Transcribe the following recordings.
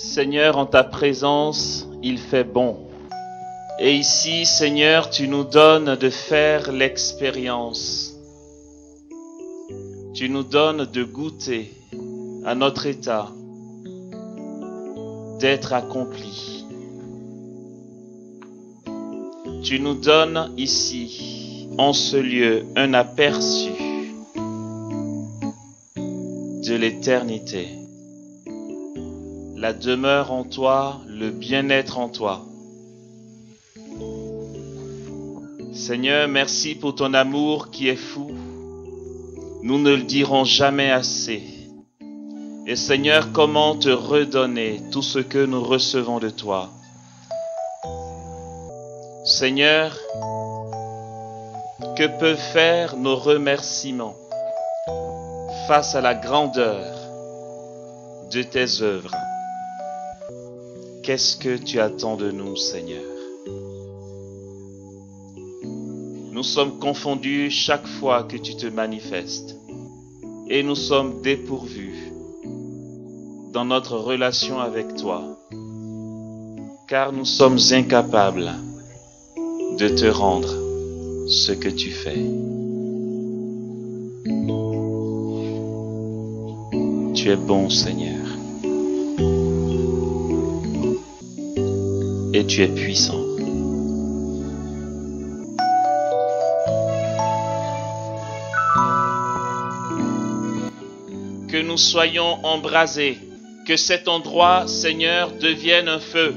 Seigneur, en ta présence, il fait bon. Et ici, Seigneur, tu nous donnes de faire l'expérience. Tu nous donnes de goûter à notre état, d'être accompli. Tu nous donnes ici, en ce lieu, un aperçu de l'éternité. La demeure en toi, le bien-être en toi. Seigneur, merci pour ton amour qui est fou. Nous ne le dirons jamais assez. Et Seigneur, comment te redonner tout ce que nous recevons de toi? Seigneur, que peuvent faire nos remerciements face à la grandeur de tes œuvres? Qu'est-ce que tu attends de nous, Seigneur? Nous sommes confondus chaque fois que tu te manifestes et nous sommes dépourvus dans notre relation avec toi, car nous sommes incapables de te rendre ce que tu fais. Tu es bon, Seigneur, et tu es puissant. Que nous soyons embrasés, que cet endroit, Seigneur, devienne un feu.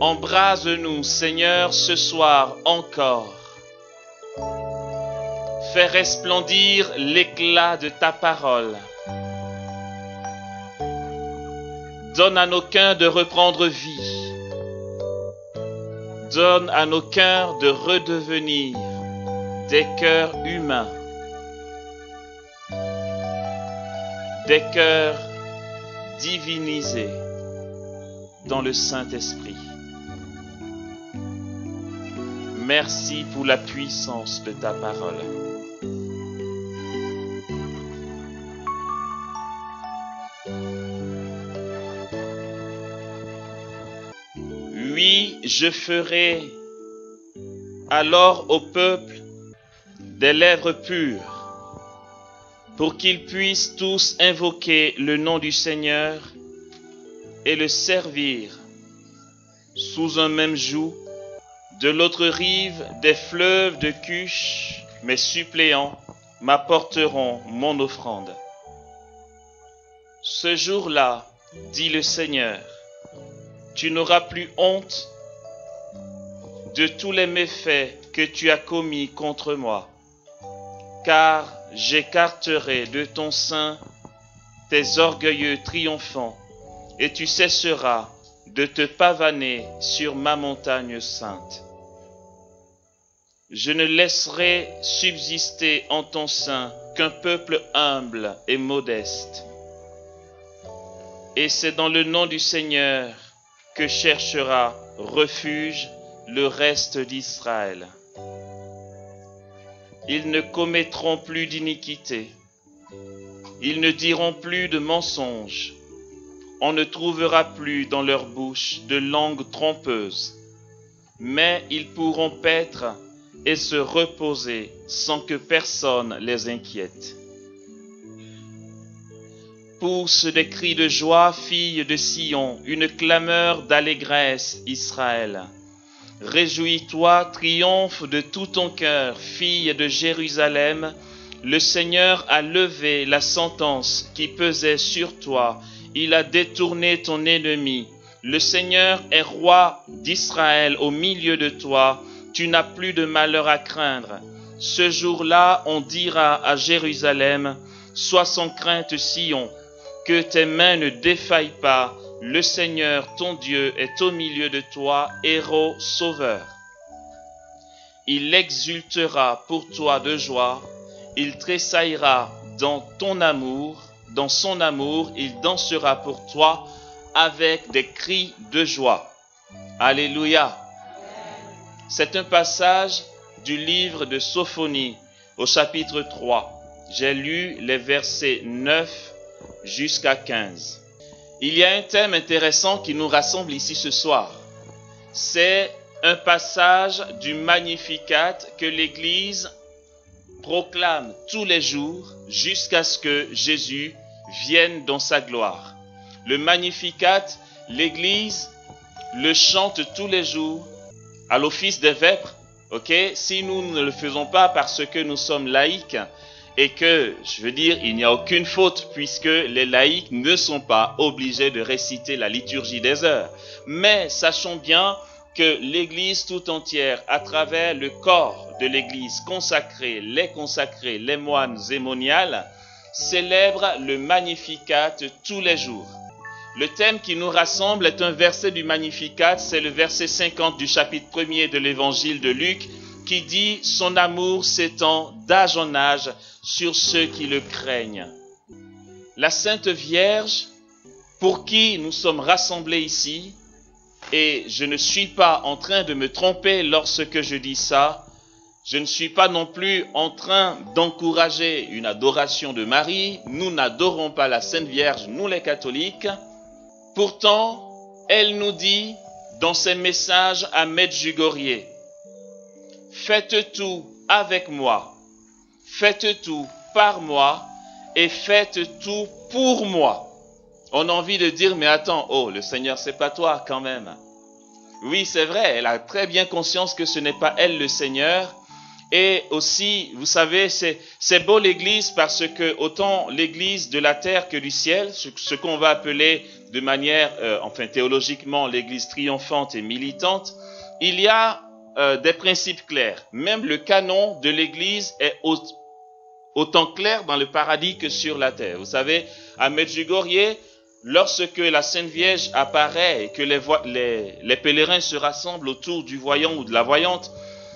Embrase-nous, Seigneur, ce soir encore. Fais resplendir l'éclat de ta parole. Donne à nos cœurs de reprendre vie. Donne à nos cœurs de redevenir des cœurs humains. Des cœurs divinisés dans le Saint-Esprit. Merci pour la puissance de ta parole. Oui, je ferai alors au peuple des lèvres pures, pour qu'ils puissent tous invoquer le nom du Seigneur et le servir sous un même joug. De l'autre rive des fleuves de Cush, mes suppléants m'apporteront mon offrande. Ce jour-là, dit le Seigneur, tu n'auras plus honte de tous les méfaits que tu as commis contre moi, car j'écarterai de ton sein tes orgueilleux triomphants, et tu cesseras de te pavaner sur ma montagne sainte. Je ne laisserai subsister en ton sein qu'un peuple humble et modeste. Et c'est dans le nom du Seigneur que cherchera refuge le reste d'Israël. Ils ne commettront plus d'iniquité. Ils ne diront plus de mensonges. On ne trouvera plus dans leur bouche de langue trompeuse. Mais ils pourront paître et se reposer sans que personne les inquiète. Pousse des cris de joie, fille de Sion, une clameur d'allégresse, Israël. Réjouis-toi, triomphe de tout ton cœur, fille de Jérusalem. Le Seigneur a levé la sentence qui pesait sur toi. Il a détourné ton ennemi. Le Seigneur est roi d'Israël au milieu de toi. Tu n'as plus de malheur à craindre. Ce jour-là, on dira à Jérusalem, sois sans crainte, Sion, que tes mains ne défaillent pas. Le Seigneur, ton Dieu, est au milieu de toi, héros sauveur. Il exultera pour toi de joie. Il tressaillera dans ton amour. Dans son amour, il dansera pour toi avec des cris de joie. Alléluia. C'est un passage du livre de Sophonie au chapitre 3. J'ai lu les versets 9 jusqu'à 15. Il y a un thème intéressant qui nous rassemble ici ce soir. C'est un passage du Magnificat que l'Église proclame tous les jours jusqu'à ce que Jésus vienne dans sa gloire. Le Magnificat, l'Église le chante tous les jours à l'office des vêpres. Si nous ne le faisons pas parce que nous sommes laïcs et que, je veux dire, il n'y a aucune faute puisque les laïcs ne sont pas obligés de réciter la liturgie des heures. Mais sachons bien que l'Église tout entière, à travers le corps de l'Église consacré, les moines et moniales, célèbre le Magnificat tous les jours. Le thème qui nous rassemble est un verset du Magnificat, c'est le verset 50 du chapitre 1er de l'évangile de Luc, qui dit « Son amour s'étend d'âge en âge sur ceux qui le craignent ». La Sainte Vierge, pour qui nous sommes rassemblés ici, et je ne suis pas en train de me tromper lorsque je dis ça, je ne suis pas non plus en train d'encourager une adoration de Marie, nous n'adorons pas la Sainte Vierge, nous les catholiques. Pourtant, elle nous dit dans ses messages à Medjugorje, « Faites tout avec moi, faites tout par moi et faites tout pour moi. » On a envie de dire, mais attends, oh, le Seigneur, c'est pas toi quand même. Oui, c'est vrai, elle a très bien conscience que ce n'est pas elle le Seigneur. Et aussi, vous savez, c'est beau l'Église parce que autant l'Église de la terre que du ciel, ce qu'on va appeler de manière, théologiquement, l'Église triomphante et militante, il y a des principes clairs. Même le canon de l'Église est autant clair dans le paradis que sur la terre. Vous savez, à Medjugorje, lorsque la Sainte Vierge apparaît et que les pèlerins se rassemblent autour du voyant ou de la voyante,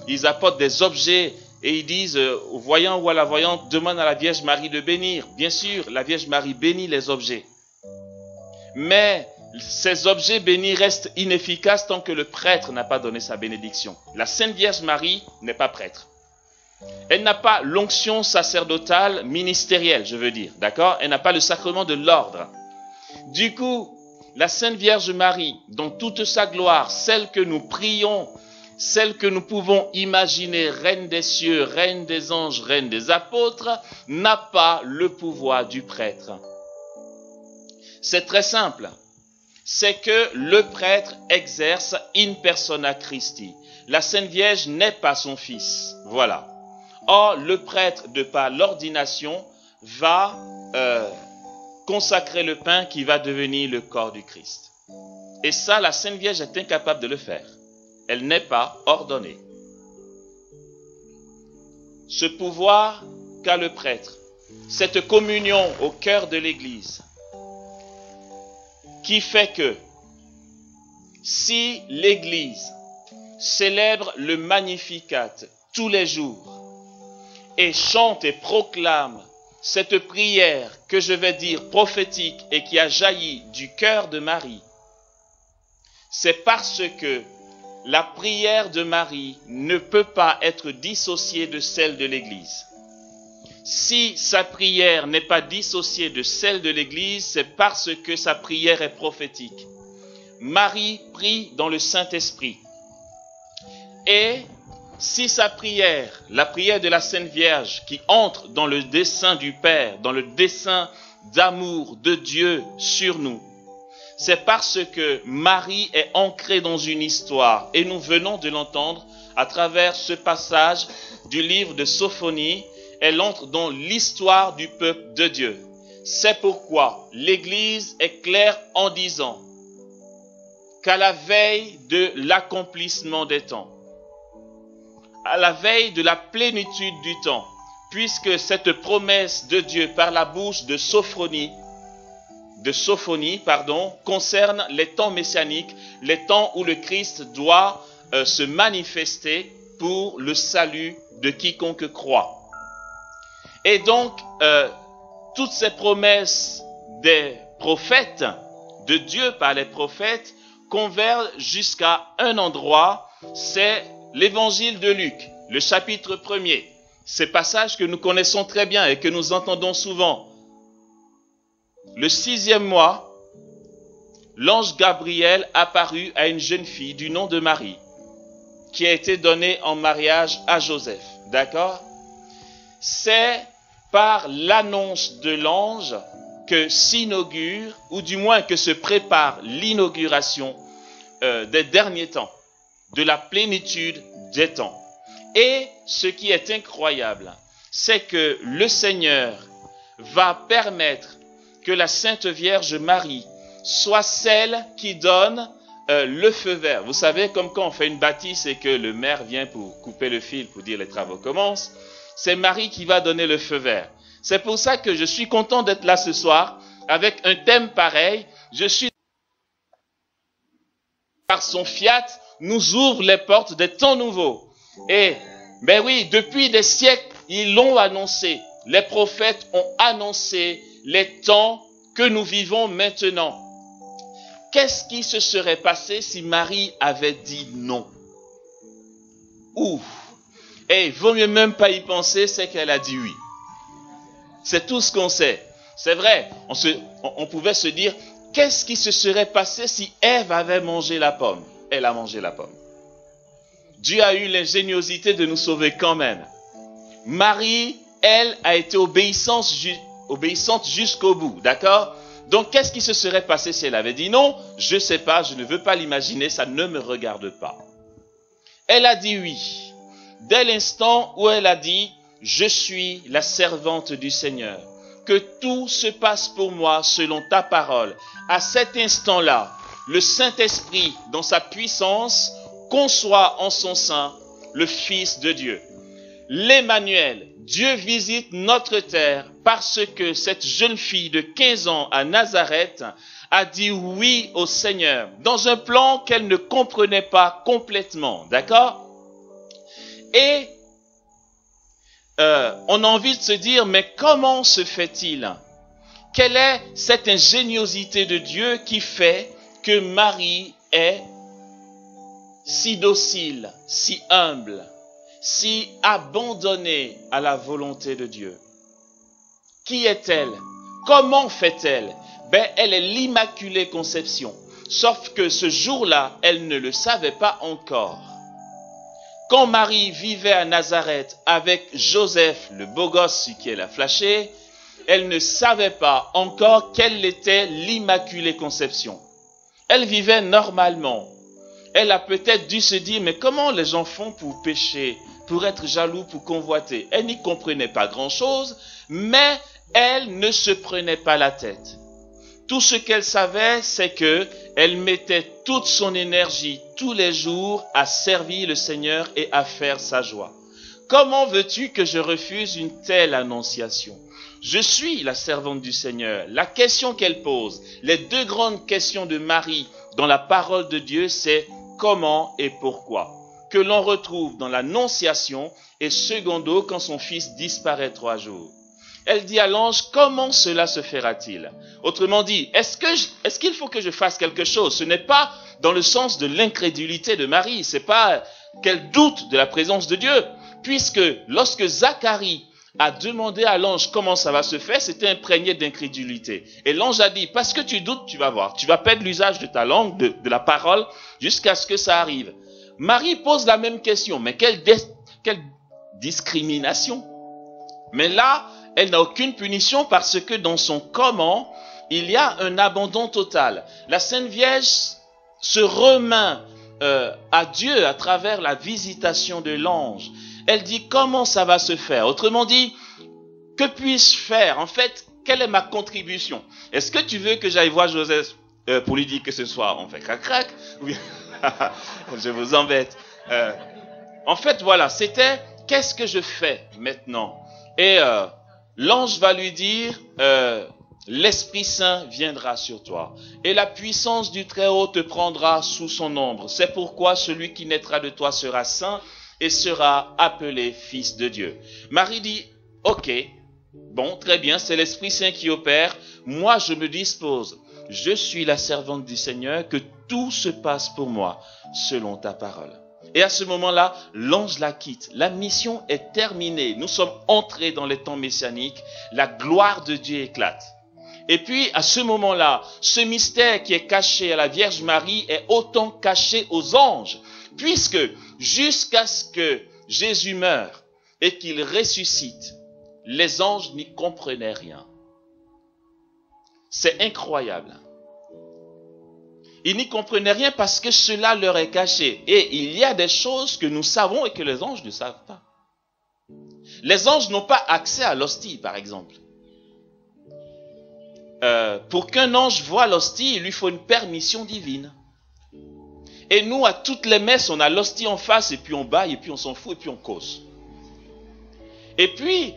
ils apportent des objets et ils disent au voyant ou à la voyante, demande à la Vierge Marie de bénir. Bien sûr, la Vierge Marie bénit les objets. Mais ces objets bénis restent inefficaces tant que le prêtre n'a pas donné sa bénédiction. La Sainte Vierge Marie n'est pas prêtre. Elle n'a pas l'onction sacerdotale ministérielle, je veux dire, d'accord? Elle n'a pas le sacrement de l'ordre. Du coup, la Sainte Vierge Marie, dans toute sa gloire, celle que nous prions, celle que nous pouvons imaginer, reine des cieux, reine des anges, reine des apôtres, n'a pas le pouvoir du prêtre. C'est très simple. C'est que le prêtre exerce in persona Christi. La Sainte Vierge n'est pas son fils. Voilà. Or, le prêtre, de par l'ordination, va consacrer le pain qui va devenir le corps du Christ. Et ça, la Sainte Vierge est incapable de le faire. Elle n'est pas ordonnée. Ce pouvoir qu'a le prêtre, cette communion au cœur de l'Église, qui fait que si l'Église célèbre le Magnificat tous les jours et chante et proclame cette prière que je vais dire prophétique et qui a jailli du cœur de Marie, c'est parce que la prière de Marie ne peut pas être dissociée de celle de l'Église. Si sa prière n'est pas dissociée de celle de l'Église, c'est parce que sa prière est prophétique. Marie prie dans le Saint-Esprit. Et si sa prière, la prière de la Sainte Vierge, qui entre dans le dessein du Père, dans le dessein d'amour de Dieu sur nous, c'est parce que Marie est ancrée dans une histoire. Et nous venons de l'entendre à travers ce passage du livre de Sophonie. Elle entre dans l'histoire du peuple de Dieu. C'est pourquoi l'Église est claire en disant qu'à la veille de l'accomplissement des temps, à la veille de la plénitude du temps, puisque cette promesse de Dieu par la bouche de Sophonie, concerne les temps messianiques, les temps où le Christ doit se manifester pour le salut de quiconque croit. Et donc, toutes ces promesses des prophètes, de Dieu par les prophètes, convergent jusqu'à un endroit, c'est l'évangile de Luc, le chapitre 1er. Ces passages que nous connaissons très bien et que nous entendons souvent. Le 6e mois, l'ange Gabriel apparut à une jeune fille du nom de Marie, qui a été donnée en mariage à Joseph. D'accord? C'est par l'annonce de l'ange que s'inaugure, ou du moins que se prépare l'inauguration des derniers temps, de la plénitude des temps. Et ce qui est incroyable, c'est que le Seigneur va permettre que la Sainte Vierge Marie soit celle qui donne le feu vert. Vous savez, comme quand on fait une bâtisse et que le maire vient pour couper le fil, pour dire les travaux commencent, c'est Marie qui va donner le feu vert. C'est pour ça que je suis content d'être là ce soir avec un thème pareil. Je suis par son fiat nous ouvre les portes des temps nouveaux. Et, ben oui, depuis des siècles, ils l'ont annoncé. Les prophètes ont annoncé les temps que nous vivons maintenant. Qu'est-ce qui se serait passé si Marie avait dit non? Ouf! Et il vaut mieux même pas y penser, c'est qu'elle a dit oui. C'est tout ce qu'on sait. C'est vrai, on pouvait se dire, qu'est-ce qui se serait passé si Ève avait mangé la pomme? Elle a mangé la pomme. Dieu a eu l'ingéniosité de nous sauver quand même. Marie, elle, a été obéissante jusqu'au bout, d'accord? Donc, qu'est-ce qui se serait passé si elle avait dit non? Je ne sais pas, je ne veux pas l'imaginer, ça ne me regarde pas. Elle a dit oui. Dès l'instant où elle a dit, je suis la servante du Seigneur, que tout se passe pour moi selon ta parole. À cet instant-là, le Saint-Esprit, dans sa puissance, conçoit en son sein le Fils de Dieu. L'Emmanuel, Dieu visite notre terre parce que cette jeune fille de 15 ans à Nazareth a dit oui au Seigneur dans un plan qu'elle ne comprenait pas complètement, d'accord? Et on a envie de se dire, mais comment se fait-il? Quelle est cette ingéniosité de Dieu qui fait que Marie est si docile, si humble, si abandonnée à la volonté de Dieu? Qui est-elle? Comment fait-elle? Ben, elle est l'Immaculée Conception. Sauf que ce jour-là, elle ne le savait pas encore. Quand Marie vivait à Nazareth avec Joseph, le beau gosse qui l'a flashé, elle ne savait pas encore quelle était l'Immaculée Conception. Elle vivait normalement. Elle a peut-être dû se dire, mais comment les gens font pour pécher, pour être jaloux, pour convoiter? Elle n'y comprenait pas grand-chose, mais elle ne se prenait pas la tête. Tout ce qu'elle savait, c'est que elle mettait toute son énergie tous les jours à servir le Seigneur et à faire sa joie. Comment veux-tu que je refuse une telle annonciation? Je suis la servante du Seigneur. La question qu'elle pose, les deux grandes questions de Marie dans la parole de Dieu, c'est comment et pourquoi, que l'on retrouve dans l'Annonciation et secondo quand son fils disparaît 3 jours. Elle dit à l'ange, comment cela se fera-t-il? Autrement dit, est-ce qu'il faut que je fasse quelque chose? Ce n'est pas dans le sens de l'incrédulité de Marie, c'est pas qu'elle doute de la présence de Dieu, puisque lorsque Zacharie a demandé à l'ange comment ça va se faire, c'était imprégné d'incrédulité. Et l'ange a dit, parce que tu doutes, tu vas voir, tu vas perdre l'usage de ta langue, de la parole, jusqu'à ce que ça arrive. Marie pose la même question, mais quelle discrimination? Mais là, elle n'a aucune punition parce que dans son comment, il y a un abandon total. La Sainte Vierge se remet à Dieu à travers la visitation de l'ange. Elle dit comment ça va se faire? Autrement dit, que puis-je faire? En fait, quelle est ma contribution? Est-ce que tu veux que j'aille voir Joseph pour lui dire que ce soir on fait crac-crac? Oui. Je vous embête. En fait, voilà, c'était qu'est-ce que je fais maintenant? Et l'ange va lui dire, l'Esprit Saint viendra sur toi et la puissance du Très-Haut te prendra sous son ombre. C'est pourquoi celui qui naîtra de toi sera saint et sera appelé Fils de Dieu. Marie dit, ok, bon, très bien, c'est l'Esprit Saint qui opère. Moi, je me dispose. Je suis la servante du Seigneur, que tout se passe pour moi selon ta parole. Et à ce moment-là, l'ange la quitte. La mission est terminée. Nous sommes entrés dans les temps messianiques. La gloire de Dieu éclate. Et puis, à ce moment-là, ce mystère qui est caché à la Vierge Marie est autant caché aux anges, puisque jusqu'à ce que Jésus meure et qu'il ressuscite, les anges n'y comprenaient rien. C'est incroyable. Ils n'y comprenaient rien parce que cela leur est caché. Et il y a des choses que nous savons et que les anges ne savent pas. Les anges n'ont pas accès à l'hostie, par exemple. Pour qu'un ange voie l'hostie, il lui faut une permission divine. Et nous, à toutes les messes, on a l'hostie en face, et puis on baille, et puis on s'en fout, et puis on cause. Et puis,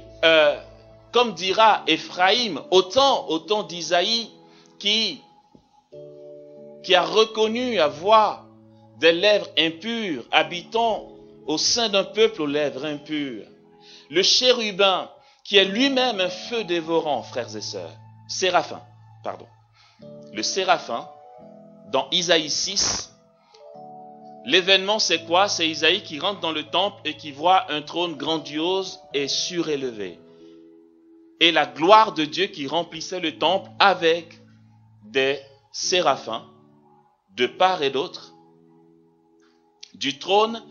comme dira Éphraïm, autant d'Isaïe qui a reconnu avoir des lèvres impures, habitant au sein d'un peuple aux lèvres impures. Le chérubin, qui est lui-même un feu dévorant, frères et sœurs. Séraphin, pardon. Le séraphin, dans Isaïe 6, l'événement c'est quoi? C'est Isaïe qui rentre dans le temple et qui voit un trône grandiose et surélevé. Et la gloire de Dieu qui remplissait le temple avec des séraphins de part et d'autre du trône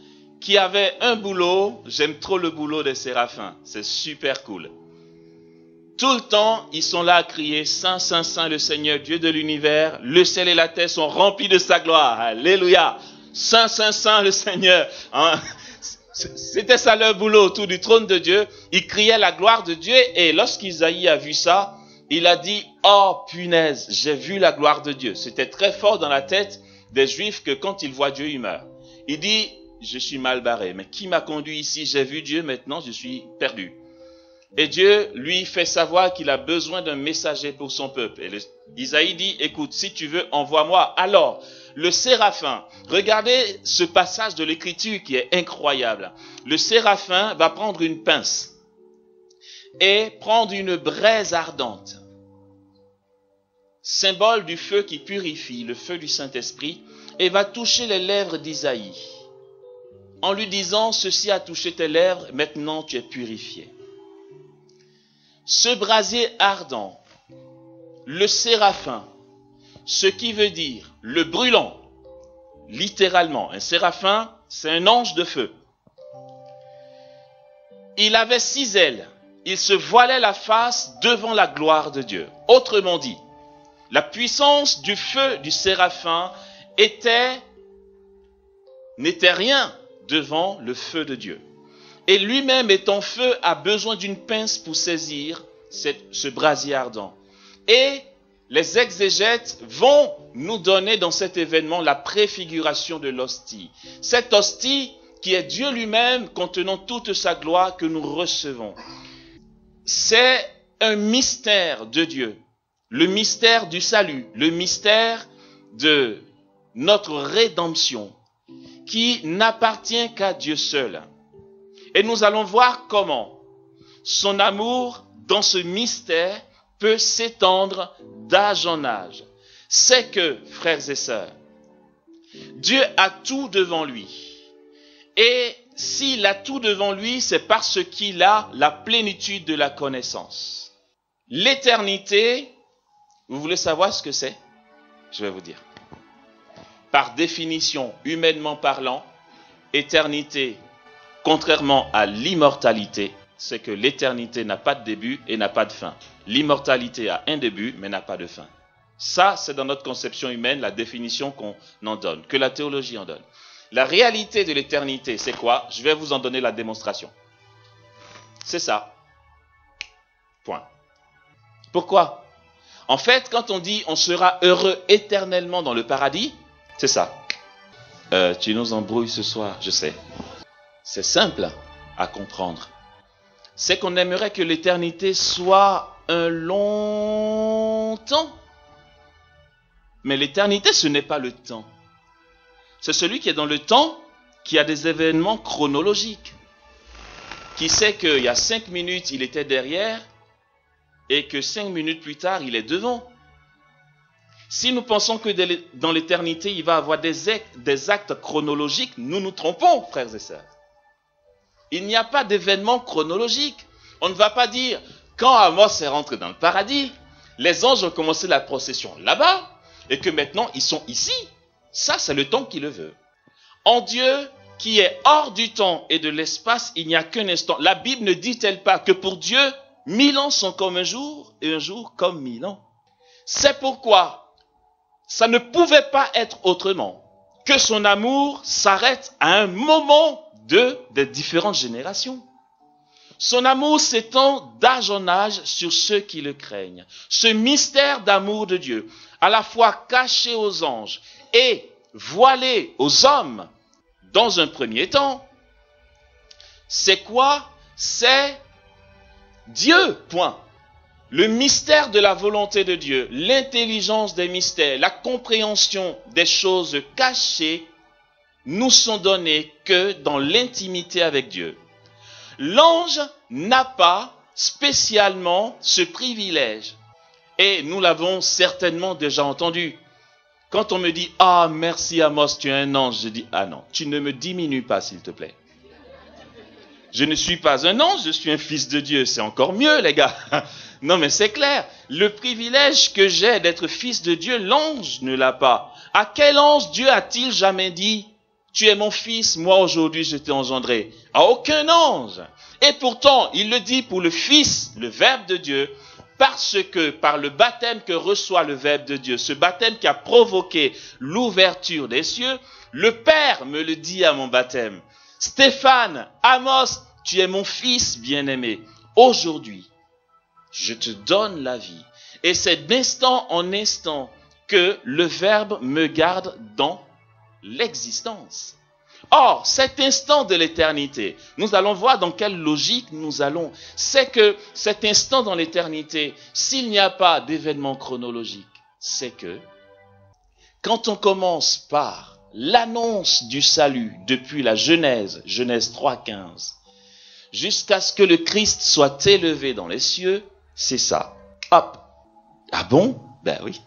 qui avait un boulot. J'aime trop le boulot des séraphins, c'est super cool. Tout le temps, ils sont là à crier « Saint, Saint, Saint, le Seigneur, Dieu de l'univers, le ciel et la terre sont remplis de sa gloire. Alléluia. Saint, Saint, Saint, le Seigneur. » C'était ça leur boulot autour du trône de Dieu. Ils criaient la gloire de Dieu et lorsqu'Isaïe a vu ça, il a dit « Oh punaise, j'ai vu la gloire de Dieu. » C'était très fort dans la tête des Juifs que quand ils voient Dieu, ils meurent. Il dit « Je suis mal barré, mais qui m'a conduit ici? J'ai vu Dieu, maintenant je suis perdu. » Et Dieu lui fait savoir qu'il a besoin d'un messager pour son peuple. Et Isaïe dit, écoute, si tu veux, envoie-moi. Alors, le séraphin, regardez ce passage de l'écriture qui est incroyable. Le séraphin va prendre une pince et prendre une braise ardente, symbole du feu qui purifie, le feu du Saint-Esprit, et va toucher les lèvres d'Isaïe, en lui disant, ceci a touché tes lèvres, maintenant tu es purifié. Ce brasier ardent, le séraphin, ce qui veut dire le brûlant, littéralement, un séraphin, c'est un ange de feu. Il avait 6 ailes, il se voilait la face devant la gloire de Dieu. Autrement dit, la puissance du feu du séraphin n'était rien devant le feu de Dieu. Et lui-même étant feu a besoin d'une pince pour saisir ce brasier ardent. Et les exégètes vont nous donner dans cet événement la préfiguration de l'hostie. Cette hostie qui est Dieu lui-même contenant toute sa gloire que nous recevons. C'est un mystère de Dieu. Le mystère du salut, le mystère de notre rédemption qui n'appartient qu'à Dieu seul. Et nous allons voir comment son amour dans ce mystère peut s'étendre d'âge en âge. C'est que, frères et sœurs, Dieu a tout devant lui. Et s'il a tout devant lui, c'est parce qu'il a la plénitude de la connaissance. L'éternité, vous voulez savoir ce que c'est? Je vais vous dire. Par définition, humainement parlant, éternité, contrairement à l'immortalité, c'est que l'éternité n'a pas de début et n'a pas de fin. L'immortalité a un début mais n'a pas de fin. Ça, c'est dans notre conception humaine la définition qu'on en donne, que la théologie en donne. La réalité de l'éternité, c'est quoi? Je vais vous en donner la démonstration. C'est ça. Point. Pourquoi? En fait, quand on dit on sera heureux éternellement dans le paradis, c'est ça. Tu nous embrouilles ce soir, je sais. C'est simple à comprendre. C'est qu'on aimerait que l'éternité soit un long temps. Mais l'éternité, ce n'est pas le temps. C'est celui qui est dans le temps qui a des événements chronologiques. Qui sait qu'il y a 5 minutes, il était derrière et que 5 minutes plus tard, il est devant. Si nous pensons que dans l'éternité, il va y avoir des actes chronologiques, nous nous trompons, frères et sœurs. Il n'y a pas d'événement chronologique. On ne va pas dire, quand Amos est rentré dans le paradis, les anges ont commencé la procession là-bas et que maintenant ils sont ici. Ça, c'est le temps qui le veut. En Dieu, qui est hors du temps et de l'espace, il n'y a qu'un instant. La Bible ne dit-elle pas que pour Dieu, 1000 ans sont comme un jour et un jour comme 1000 ans? C'est pourquoi ça ne pouvait pas être autrement que son amour s'arrête à un moment des différentes générations. Son amour s'étend d'âge en âge sur ceux qui le craignent. Ce mystère d'amour de Dieu, à la fois caché aux anges et voilé aux hommes, dans un premier temps, c'est quoi? C'est Dieu, point. Le mystère de la volonté de Dieu, l'intelligence des mystères, la compréhension des choses cachées nous sont donnés que dans l'intimité avec Dieu. L'ange n'a pas spécialement ce privilège. Et nous l'avons certainement déjà entendu. Quand on me dit « Ah, merci Amos, tu es un ange », je dis « Ah non, tu ne me diminues pas s'il te plaît. Je ne suis pas un ange, je suis un fils de Dieu. C'est encore mieux les gars. » Non mais c'est clair, le privilège que j'ai d'être fils de Dieu, l'ange ne l'a pas. À quel ange Dieu a-t-il jamais dit « Tu es mon fils, moi aujourd'hui je t'ai engendré » À aucun ange. Et pourtant, il le dit pour le Fils, le Verbe de Dieu, parce que par le baptême que reçoit le Verbe de Dieu, ce baptême qui a provoqué l'ouverture des cieux, le Père me le dit à mon baptême. Stéphane, Amos, tu es mon fils bien-aimé. Aujourd'hui, je te donne la vie. Et c'est d'instant en instant que le Verbe me garde dans l'existence. Or, cet instant de l'éternité, nous allons voir dans quelle logique nous allons. C'est que cet instant dans l'éternité, s'il n'y a pas d'événement chronologique, c'est que quand on commence par l'annonce du salut depuis la Genèse, Genèse 3,15, jusqu'à ce que le Christ soit élevé dans les cieux, c'est ça. Hop. Ah bon? Ben oui.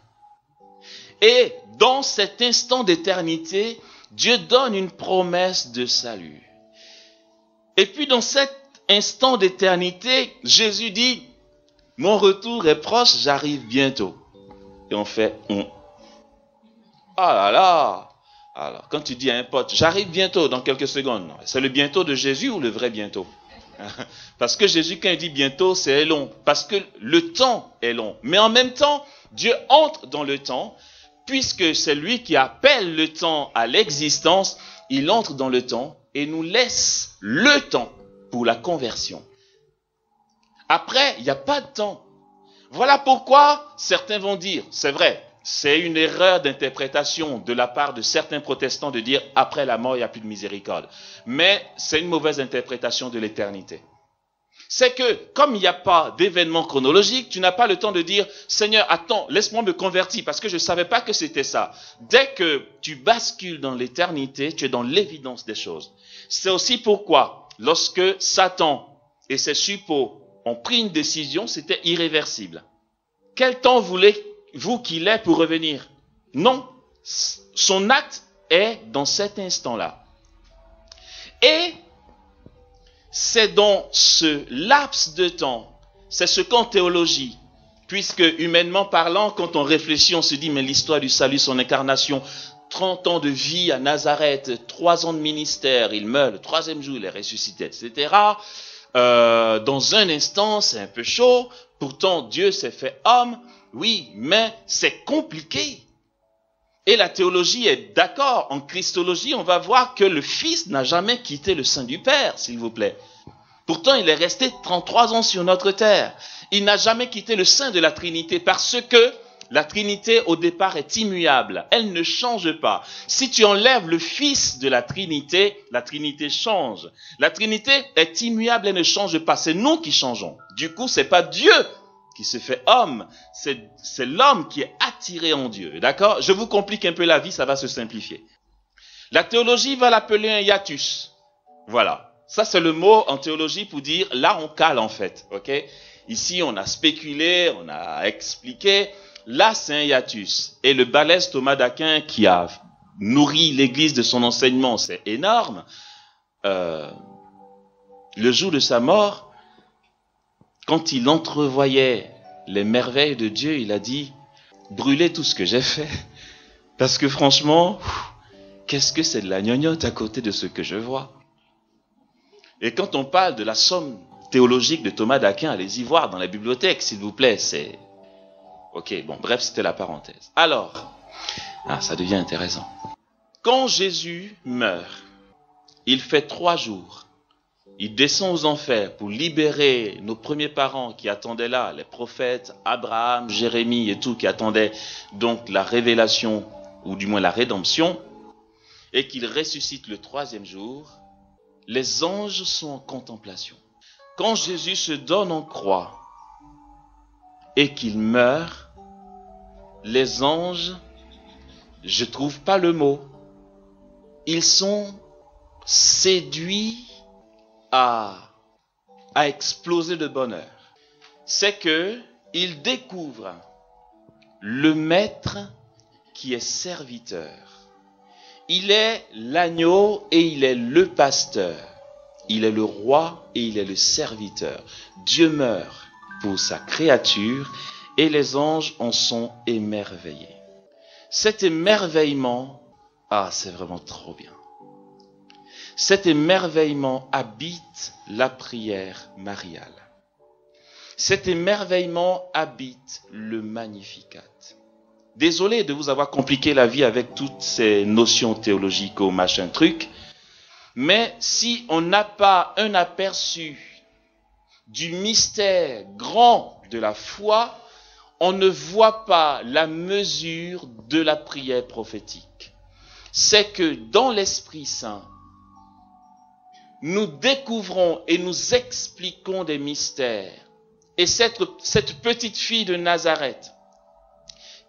Et dans cet instant d'éternité, Dieu donne une promesse de salut. Et puis dans cet instant d'éternité, Jésus dit, mon retour est proche, j'arrive bientôt. Et on fait, ah là là. Alors, quand tu dis à un pote, j'arrive bientôt dans quelques secondes, c'est le bientôt de Jésus ou le vrai bientôt? Parce que Jésus, quand il dit bientôt, c'est long. Parce que le temps est long. Mais en même temps, Dieu entre dans le temps. Puisque c'est lui qui appelle le temps à l'existence, il entre dans le temps et nous laisse le temps pour la conversion. Après, il n'y a pas de temps. Voilà pourquoi certains vont dire, c'est vrai, c'est une erreur d'interprétation de la part de certains protestants de dire après la mort, il n'y a plus de miséricorde. Mais c'est une mauvaise interprétation de l'éternité. C'est que, comme il n'y a pas d'événement chronologique, tu n'as pas le temps de dire « Seigneur, attends, laisse-moi me convertir parce que je ne savais pas que c'était ça. » Dès que tu bascules dans l'éternité, tu es dans l'évidence des choses. C'est aussi pourquoi, lorsque Satan et ses suppôts ont pris une décision, c'était irréversible. Quel temps voulez-vous qu'il ait pour revenir? Non, son acte est dans cet instant-là. Et c'est dans ce laps de temps, c'est ce qu'en théologie, puisque humainement parlant, quand on réfléchit, on se dit, mais l'histoire du salut, son incarnation, 30 ans de vie à Nazareth, 3 ans de ministère, il meurt, le 3e jour, il est ressuscité, etc. Dans un instant, c'est un peu chaud, pourtant Dieu s'est fait homme, oui, mais c'est compliqué. Et la théologie est d'accord. En christologie, on va voir que le Fils n'a jamais quitté le sein du Père, s'il vous plaît. Pourtant, il est resté 33 ans sur notre terre. Il n'a jamais quitté le sein de la Trinité parce que la Trinité, au départ, est immuable. Elle ne change pas. Si tu enlèves le Fils de la Trinité change. La Trinité est immuable, elle ne change pas. C'est nous qui changeons. Du coup, c'est pas Dieu qui se fait homme, c'est l'homme qui est attiré en Dieu. D'accord? Je vous complique un peu la vie, ça va se simplifier. La théologie va l'appeler un hiatus. Voilà. Ça, c'est le mot en théologie pour dire, là, on cale en fait. Ok? Ici, on a spéculé, on a expliqué. Là, c'est un hiatus. Et le balèze Thomas d'Aquin qui a nourri l'Église de son enseignement, c'est énorme. Le jour de sa mort, quand il entrevoyait les merveilles de Dieu, il a dit, brûlez tout ce que j'ai fait. Parce que franchement, qu'est-ce que c'est de la gnognotte à côté de ce que je vois? Et quand on parle de la somme théologique de Thomas d'Aquin, allez-y voir dans la bibliothèque, s'il vous plaît. C'est... Ok, bon, bref, c'était la parenthèse. Alors, ça devient intéressant. Quand Jésus meurt, il fait 3 jours. Il descend aux enfers pour libérer nos premiers parents qui attendaient là, les prophètes, Abraham, Jérémie et tout, qui attendaient donc la révélation, ou du moins la rédemption, et qu'il ressuscite le 3e jour. Les anges sont en contemplation. Quand Jésus se donne en croix et qu'il meurt, les anges, je ne trouve pas le mot, ils sont séduits à exploser de bonheur. C'est que ils découvrent le maître qui est serviteur. Il est l'agneau et il est le pasteur. Il est le roi et il est le serviteur. Dieu meurt pour sa créature et les anges en sont émerveillés. Cet émerveillement, c'est vraiment trop bien. Cet émerveillement habite la prière mariale. Cet émerveillement habite le Magnificat. Désolé de vous avoir compliqué la vie avec toutes ces notions théologiques ou machin truc, mais si on n'a pas un aperçu du mystère grand de la foi, on ne voit pas la mesure de la prière prophétique. C'est que dans l'Esprit Saint, nous découvrons et nous expliquons des mystères. Et cette petite fille de Nazareth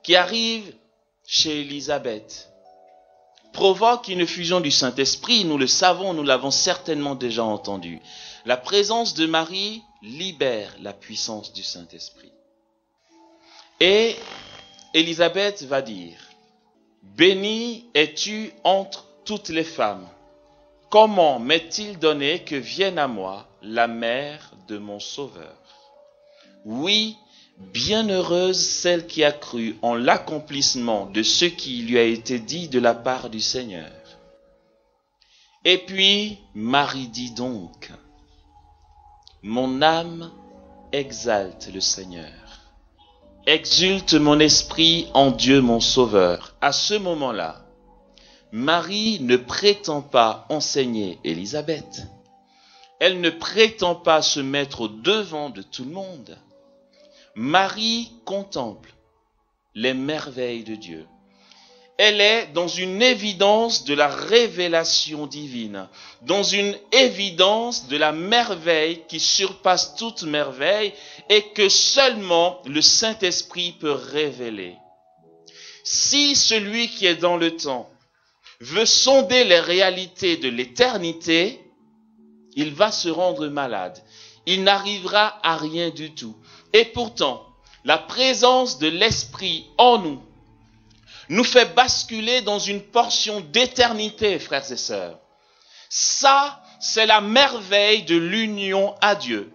qui arrive chez Élisabeth provoque une effusion du Saint-Esprit. Nous le savons, nous l'avons certainement déjà entendu. La présence de Marie libère la puissance du Saint-Esprit. Et Élisabeth va dire, « Bénie es-tu entre toutes les femmes. Comment m'est-il donné que vienne à moi la mère de mon Sauveur? Oui, bienheureuse celle qui a cru en l'accomplissement de ce qui lui a été dit de la part du Seigneur. » Et puis, Marie dit donc, « Mon âme exalte le Seigneur. Exulte mon esprit en Dieu mon Sauveur. » À ce moment-là, Marie ne prétend pas enseigner Élisabeth. Elle ne prétend pas se mettre au devant de tout le monde. Marie contemple les merveilles de Dieu. Elle est dans une évidence de la révélation divine, dans une évidence de la merveille qui surpasse toute merveille et que seulement le Saint-Esprit peut révéler. Si celui qui est dans le temps veut sonder les réalités de l'éternité, il va se rendre malade. Il n'arrivera à rien du tout. Et pourtant, la présence de l'Esprit en nous fait basculer dans une portion d'éternité, frères et sœurs. Ça, c'est la merveille de l'union à Dieu,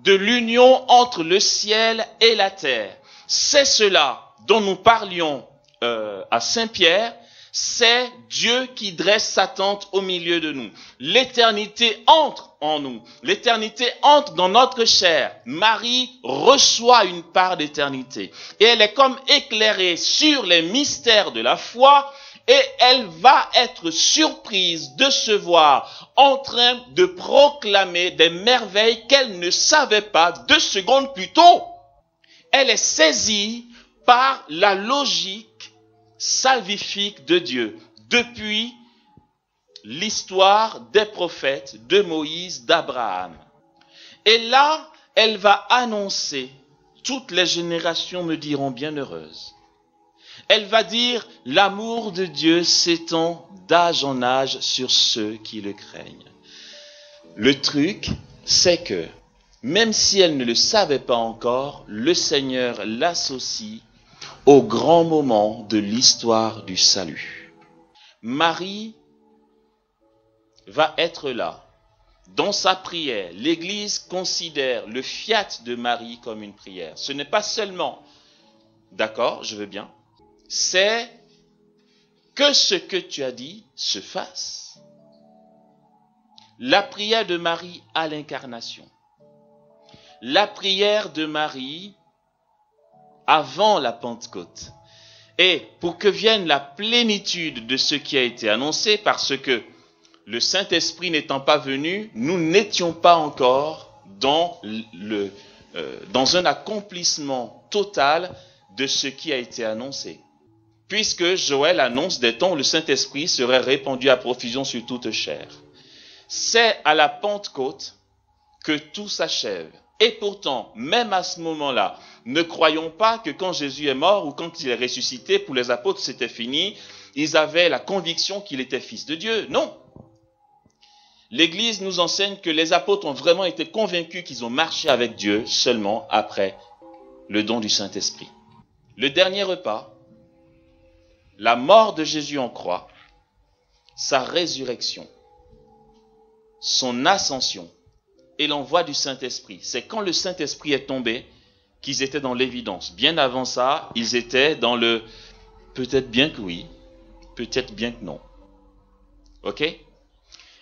de l'union entre le ciel et la terre. C'est cela dont nous parlions à Saint-Pierre. C'est Dieu qui dresse sa tente au milieu de nous. L'éternité entre en nous. L'éternité entre dans notre chair. Marie reçoit une part d'éternité. Et elle est comme éclairée sur les mystères de la foi. Et elle va être surprise de se voir en train de proclamer des merveilles qu'elle ne savait pas 2 secondes plus tôt. Elle est saisie par la logique salvifique de Dieu, depuis l'histoire des prophètes, de Moïse, d'Abraham. Et là, elle va annoncer, toutes les générations me diront bienheureuses. Elle va dire, l'amour de Dieu s'étend d'âge en âge sur ceux qui le craignent. Le truc, c'est que, même si elle ne le savait pas encore, le Seigneur l'associe au grand moment de l'histoire du salut. Marie va être là, dans sa prière, l'Église considère le fiat de Marie comme une prière. Ce n'est pas seulement, d'accord, je veux bien, c'est que ce que tu as dit se fasse. La prière de Marie à l'incarnation. La prière de Marie avant la Pentecôte. Et pour que vienne la plénitude de ce qui a été annoncé, parce que le Saint-Esprit n'étant pas venu, nous n'étions pas encore dans un accomplissement total de ce qui a été annoncé. Puisque Joël annonce des temps où le Saint-Esprit serait répandu à profusion sur toute chair. C'est à la Pentecôte que tout s'achève. Et pourtant, même à ce moment-là, ne croyons pas que quand Jésus est mort ou quand il est ressuscité, pour les apôtres c'était fini, ils avaient la conviction qu'il était fils de Dieu. Non. L'Église nous enseigne que les apôtres ont vraiment été convaincus qu'ils ont marché avec Dieu seulement après le don du Saint-Esprit. Le dernier repas, la mort de Jésus en croix, sa résurrection, son ascension et l'envoi du Saint-Esprit. C'est quand le Saint-Esprit est tombé qu'ils étaient dans l'évidence. Bien avant ça, ils étaient dans le peut-être bien que oui, peut-être bien que non. Ok?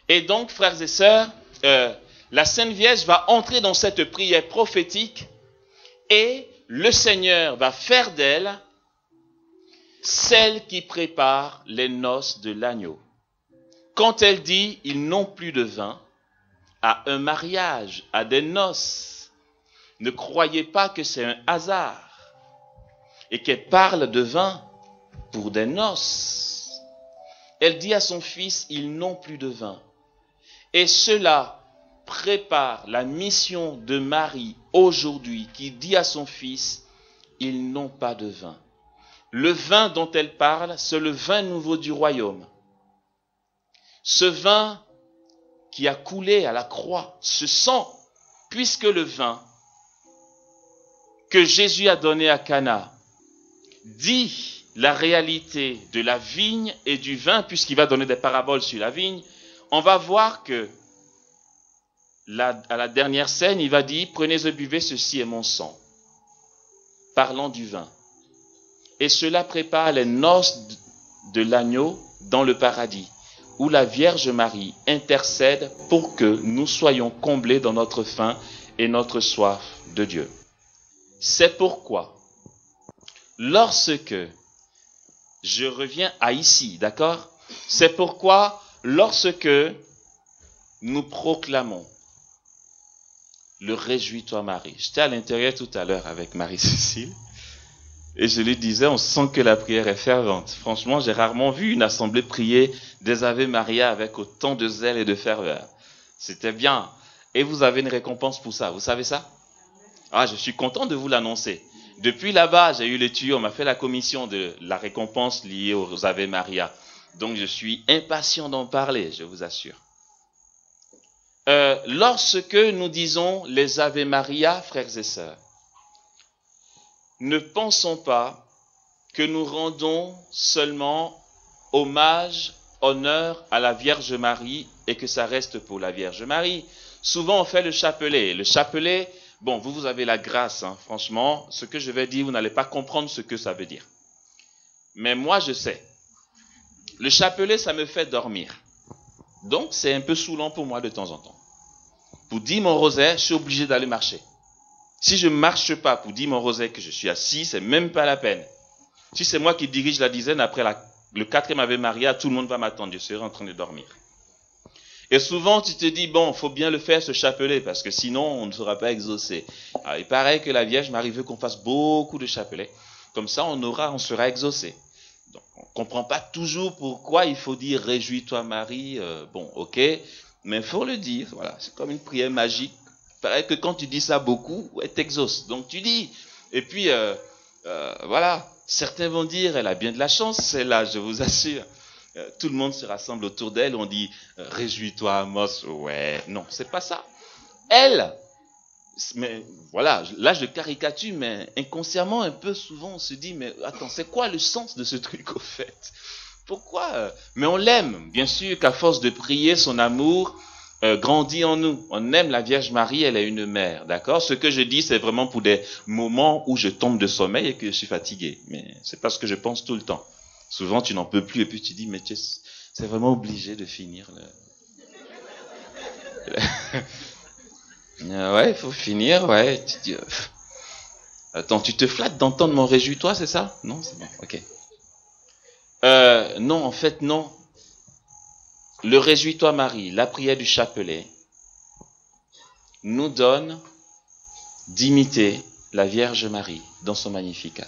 Et donc, frères et sœurs, la Sainte Vierge va entrer dans cette prière prophétique et le Seigneur va faire d'elle celle qui prépare les noces de l'agneau. Quand elle dit « ils n'ont plus de vin », à un mariage, à des noces, ne croyez pas que c'est un hasard et qu'elle parle de vin pour des noces. Elle dit à son fils « ils n'ont plus de vin ». Et cela prépare la mission de Marie aujourd'hui qui dit à son fils « ils n'ont pas de vin ». Le vin dont elle parle, c'est le vin nouveau du royaume. Ce vin qui a coulé à la croix, ce sang, puisque le vin que Jésus a donné à Cana dit la réalité de la vigne et du vin, puisqu'il va donner des paraboles sur la vigne, on va voir que à la dernière scène, il va dire « Prenez et buvez, ceci est mon sang », parlant du vin. Et cela prépare les noces de l'agneau dans le paradis, où la Vierge Marie intercède pour que nous soyons comblés dans notre faim et notre soif de Dieu. C'est pourquoi, lorsque, je reviens à ici, d'accord? C'est pourquoi, lorsque nous proclamons le Réjouis-toi Marie. J'étais à l'intérieur tout à l'heure avec Marie-Cécile et je lui disais, on sent que la prière est fervente. Franchement, j'ai rarement vu une assemblée prier des Ave Maria avec autant de zèle et de ferveur. C'était bien. Et vous avez une récompense pour ça. Vous savez ça? Ah, je suis content de vous l'annoncer. Depuis là-bas, j'ai eu les tuyaux, on m'a fait la commission de la récompense liée aux Ave Maria. Donc, je suis impatient d'en parler, je vous assure. Lorsque nous disons les Ave Maria, frères et sœurs, ne pensons pas que nous rendons seulement hommage, honneur à la Vierge Marie et que ça reste pour la Vierge Marie. Souvent, on fait le chapelet. Le chapelet, bon, vous avez la grâce, hein, franchement. Ce que je vais dire, vous n'allez pas comprendre ce que ça veut dire. Mais moi, je sais. Le chapelet, ça me fait dormir. Donc, c'est un peu saoulant pour moi de temps en temps. Pour dire mon rosaire, je suis obligé d'aller marcher. Si je ne marche pas pour dire mon rosaire que je suis assis, c'est même pas la peine. Si c'est moi qui dirige la dizaine, après le 4e Ave Maria, tout le monde va m'attendre, je serai en train de dormir. Et souvent, tu te dis, bon, il faut bien le faire, ce chapelet, parce que sinon, on ne sera pas exaucé. Alors, il paraît que la Vierge Marie veut qu'on fasse beaucoup de chapelets. Comme ça, on sera exaucé. Donc, on ne comprend pas toujours pourquoi il faut dire « Réjouis-toi Marie ». Bon, ok, mais il faut le dire. Voilà, c'est comme une prière magique. Il paraît que quand tu dis ça beaucoup, elle t'exauce. Donc, tu dis. Et puis, voilà, certains vont dire « Elle a bien de la chance, celle-là, je vous assure ». Tout le monde se rassemble autour d'elle, on dit « Réjouis-toi Amos ». Ouais, non, c'est pas ça. Elle, mais voilà, là je caricature, mais inconsciemment un peu souvent on se dit « Mais attends, c'est quoi le sens de ce truc au fait ? Pourquoi ?» Mais on l'aime, bien sûr qu'à force de prier son amour, grandit en nous. On aime la Vierge Marie, elle est une mère, d'accord? Ce que je dis, c'est vraiment pour des moments où je tombe de sommeil et que je suis fatigué. Mais c'est parce que je pense tout le temps. Souvent, tu n'en peux plus et puis tu dis, mais c'est vraiment obligé de finir. Ouais, il faut finir, ouais. Tu dis, attends, tu te flattes d'entendre mon réjouis-toi, c'est ça? Non, c'est bon, ok. Non, en fait, non. Le réjouis-toi Marie, la prière du chapelet, nous donne d'imiter la Vierge Marie dans son Magnificat.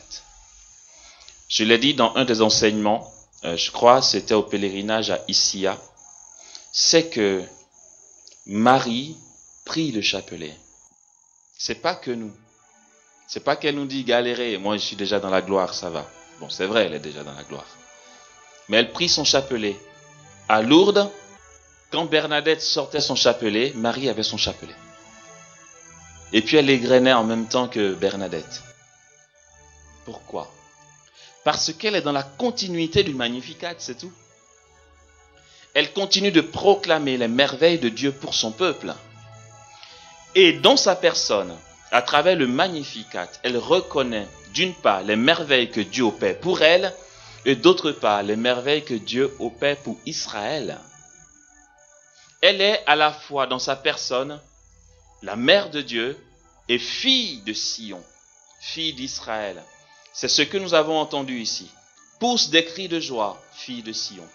Je l'ai dit dans un des enseignements, je crois c'était au pèlerinage à Issia, c'est que Marie prie le chapelet. C'est pas que nous. C'est pas qu'elle nous dit galérer, moi je suis déjà dans la gloire, ça va. Bon, c'est vrai, elle est déjà dans la gloire. Mais elle prie son chapelet. À Lourdes, quand Bernadette sortait son chapelet, Marie avait son chapelet. Et puis elle égrenait en même temps que Bernadette. Pourquoi? Parce qu'elle est dans la continuité du Magnificat, c'est tout. Elle continue de proclamer les merveilles de Dieu pour son peuple. Et dans sa personne, à travers le Magnificat, elle reconnaît d'une part les merveilles que Dieu opère pour elle, et d'autre part les merveilles que Dieu opère pour Israël. Elle est à la fois dans sa personne la mère de Dieu et fille de Sion, fille d'Israël. C'est ce que nous avons entendu ici. Pousse des cris de joie, fille de Sion.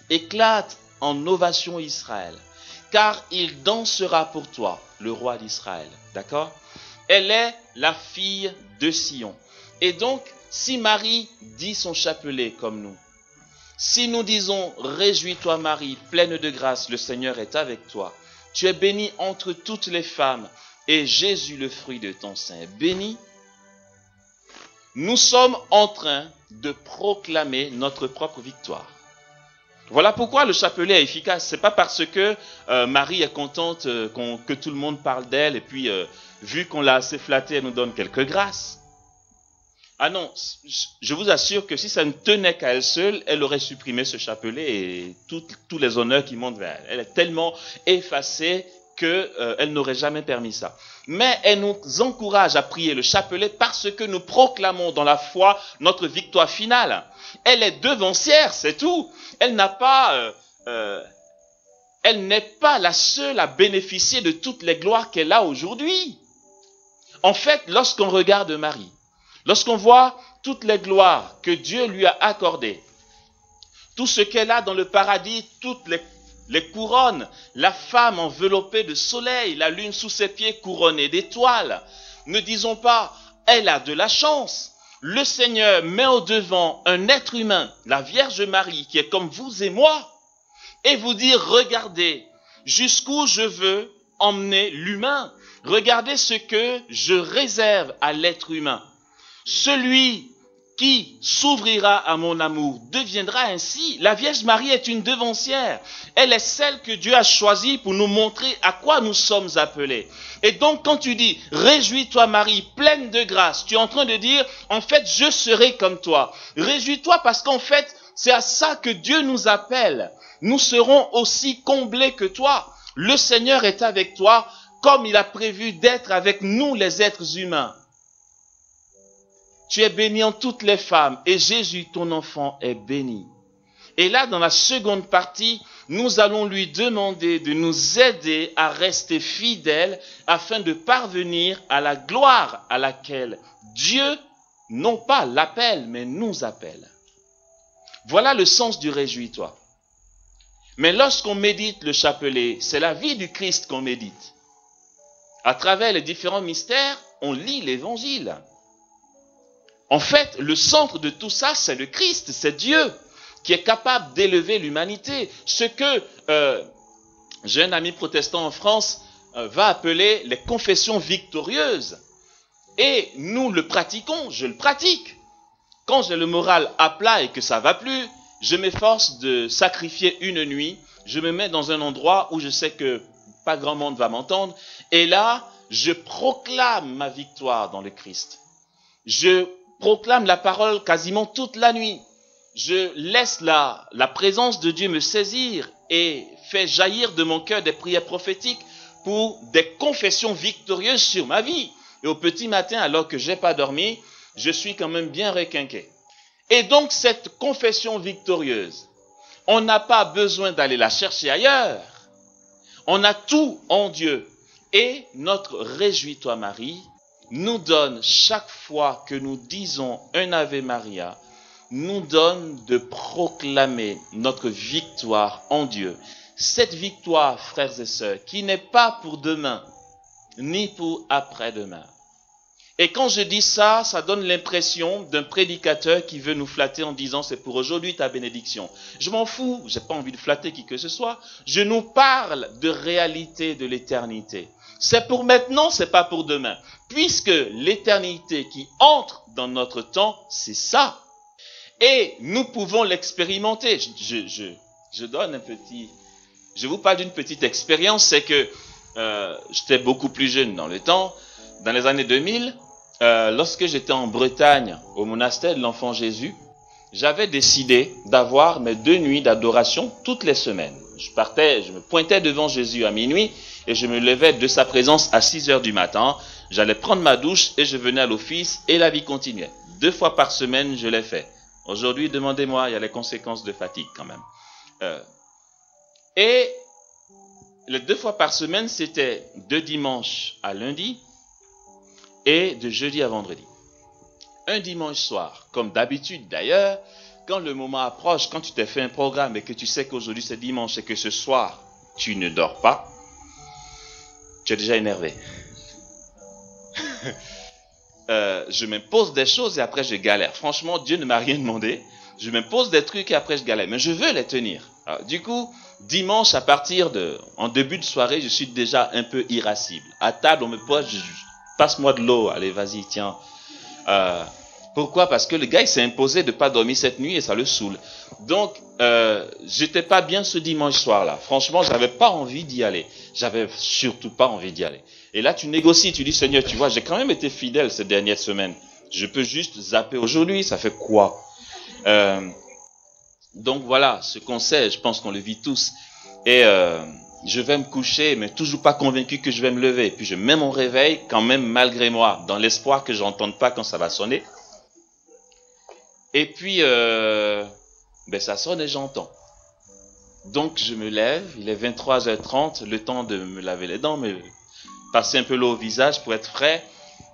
Éclate en ovation Israël, car il dansera pour toi, le roi d'Israël. D'accord? Elle est la fille de Sion. Et donc, si Marie dit son chapelet comme nous, si nous disons « Réjouis-toi Marie, pleine de grâce, le Seigneur est avec toi. Tu es bénie entre toutes les femmes, et Jésus, le fruit de ton sein, est béni. » Nous sommes en train de proclamer notre propre victoire. Voilà pourquoi le chapelet est efficace. Ce n'est pas parce que Marie est contente que tout le monde parle d'elle, et puis vu qu'on l'a assez flattée, elle nous donne quelques grâces. Ah non, je vous assure que si ça ne tenait qu'à elle seule, elle aurait supprimé ce chapelet et tous les honneurs qui montent vers elle. Elle est tellement effacée qu'elle n'aurait jamais permis ça. Mais elle nous encourage à prier le chapelet parce que nous proclamons dans la foi notre victoire finale. Elle est devancière, c'est tout. Elle n'est pas la seule à bénéficier de toutes les gloires qu'elle a aujourd'hui. En fait, lorsqu'on regarde Marie, lorsqu'on voit toutes les gloires que Dieu lui a accordées, tout ce qu'elle a dans le paradis, toutes les couronnes, la femme enveloppée de soleil, la lune sous ses pieds couronnée d'étoiles, ne disons pas, elle a de la chance. Le Seigneur met au devant un être humain, la Vierge Marie, qui est comme vous et moi, et vous dire, regardez, jusqu'où je veux emmener l'humain. Regardez ce que je réserve à l'être humain. Celui qui s'ouvrira à mon amour deviendra ainsi. La Vierge Marie est une devancière. Elle est celle que Dieu a choisie pour nous montrer à quoi nous sommes appelés. Et donc quand tu dis « Réjouis-toi Marie, pleine de grâce », tu es en train de dire « En fait, je serai comme toi ». Réjouis-toi parce qu'en fait, c'est à ça que Dieu nous appelle. Nous serons aussi comblés que toi. Le Seigneur est avec toi comme il a prévu d'être avec nous les êtres humains. Tu es bénie en toutes les femmes et Jésus, ton enfant, est béni. Et là, dans la seconde partie, nous allons lui demander de nous aider à rester fidèles afin de parvenir à la gloire à laquelle Dieu, non pas l'appelle, mais nous appelle. Voilà le sens du réjouis-toi. Mais lorsqu'on médite le chapelet, c'est la vie du Christ qu'on médite. À travers les différents mystères, on lit l'évangile. En fait, le centre de tout ça, c'est le Christ, c'est Dieu qui est capable d'élever l'humanité. Ce que j'ai un ami protestant en France va appeler les confessions victorieuses. Et nous le pratiquons, je le pratique. Quand j'ai le moral à plat et que ça va plus, je m'efforce de sacrifier une nuit. Je me mets dans un endroit où je sais que pas grand monde va m'entendre. Et là, je proclame ma victoire dans le Christ. Je proclame la parole quasiment toute la nuit. je laisse la présence de Dieu me saisir et fait jaillir de mon cœur des prières prophétiques pour des confessions victorieuses sur ma vie. Et au petit matin, alors que je n'ai pas dormi, je suis quand même bien requinqué. Et donc cette confession victorieuse, on n'a pas besoin d'aller la chercher ailleurs. On a tout en Dieu. Et notre Réjouis-toi Marie nous donne, chaque fois que nous disons un Ave Maria, nous donne de proclamer notre victoire en Dieu. Cette victoire, frères et sœurs, qui n'est pas pour demain, ni pour après-demain. Et quand je dis ça, ça donne l'impression d'un prédicateur qui veut nous flatter en disant c'est pour aujourd'hui ta bénédiction. Je m'en fous, j'ai pas envie de flatter qui que ce soit. Je nous parle de réalité de l'éternité. C'est pour maintenant, c'est pas pour demain. Puisque l'éternité qui entre dans notre temps, c'est ça. Et nous pouvons l'expérimenter. Je donne un petit... Je vous parle d'une petite expérience, c'est que j'étais beaucoup plus jeune dans le temps, dans les années 2000, lorsque j'étais en Bretagne, au monastère de l'Enfant Jésus, j'avais décidé d'avoir mes 2 nuits d'adoration toutes les semaines. Je me pointais devant Jésus à minuit et je me levais de sa présence à 6 heures du matin. J'allais prendre ma douche et je venais à l'office et la vie continuait. 2 fois par semaine, je l'ai fait. Aujourd'hui, demandez-moi, il y a les conséquences de fatigue quand même. Et les 2 fois par semaine, c'était de dimanche à lundi et de jeudi à vendredi. Un dimanche soir, comme d'habitude d'ailleurs, quand le moment approche, quand tu t'es fait un programme et que tu sais qu'aujourd'hui c'est dimanche et que ce soir tu ne dors pas, tu es déjà énervé. Je m'impose des choses et après je galère. Franchement, Dieu ne m'a rien demandé. Je m'impose des trucs et après je galère. Mais je veux les tenir. Alors, du coup, dimanche, en début de soirée, je suis déjà un peu irascible. À table, on me pose, passe-moi de l'eau. Allez, vas-y, tiens. Pourquoi? Parce que le gars, il s'est imposé de ne pas dormir cette nuit et ça le saoule. Donc, j'étais pas bien ce dimanche soir-là. Franchement, j'avais pas envie d'y aller. J'avais surtout pas envie d'y aller. Et là, tu négocies, tu dis, Seigneur, tu vois, j'ai quand même été fidèle ces dernières semaines. Je peux juste zapper aujourd'hui, ça fait quoi? Donc voilà, ce conseil, je pense qu'on le vit tous. Et je vais me coucher, mais toujours pas convaincu que je vais me lever. Et puis je mets mon réveil quand même malgré moi, dans l'espoir que j'entende pas quand ça va sonner. Et puis, ça sonne et j'entends. Donc je me lève, il est 23h30, le temps de me laver les dents, me passer un peu l'eau au visage pour être frais.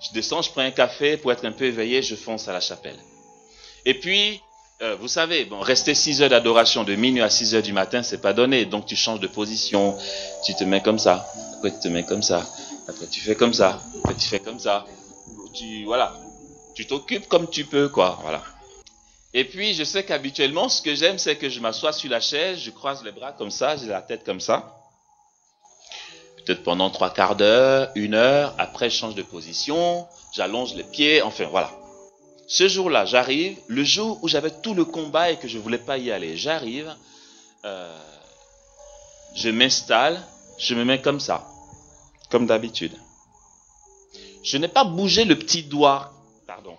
Je descends, je prends un café pour être un peu éveillé, je fonce à la chapelle. Et puis, vous savez, bon, rester 6 heures d'adoration de minuit à 6 heures du matin, c'est pas donné. Donc tu changes de position, tu te mets comme ça, après tu te mets comme ça, après tu fais comme ça, après tu fais comme ça. Tu t'occupes comme tu peux, quoi, voilà. Et puis, je sais qu'habituellement, ce que j'aime, c'est que je m'assois sur la chaise, je croise les bras comme ça, j'ai la tête comme ça. Peut-être pendant 3/4 d'heure, 1 heure, après je change de position, j'allonge les pieds, enfin voilà. Ce jour-là, j'arrive, le jour où j'avais tout le combat et que je ne voulais pas y aller, j'arrive, je m'installe, je me mets comme ça, comme d'habitude. Je n'ai pas bougé le petit doigt, pardon,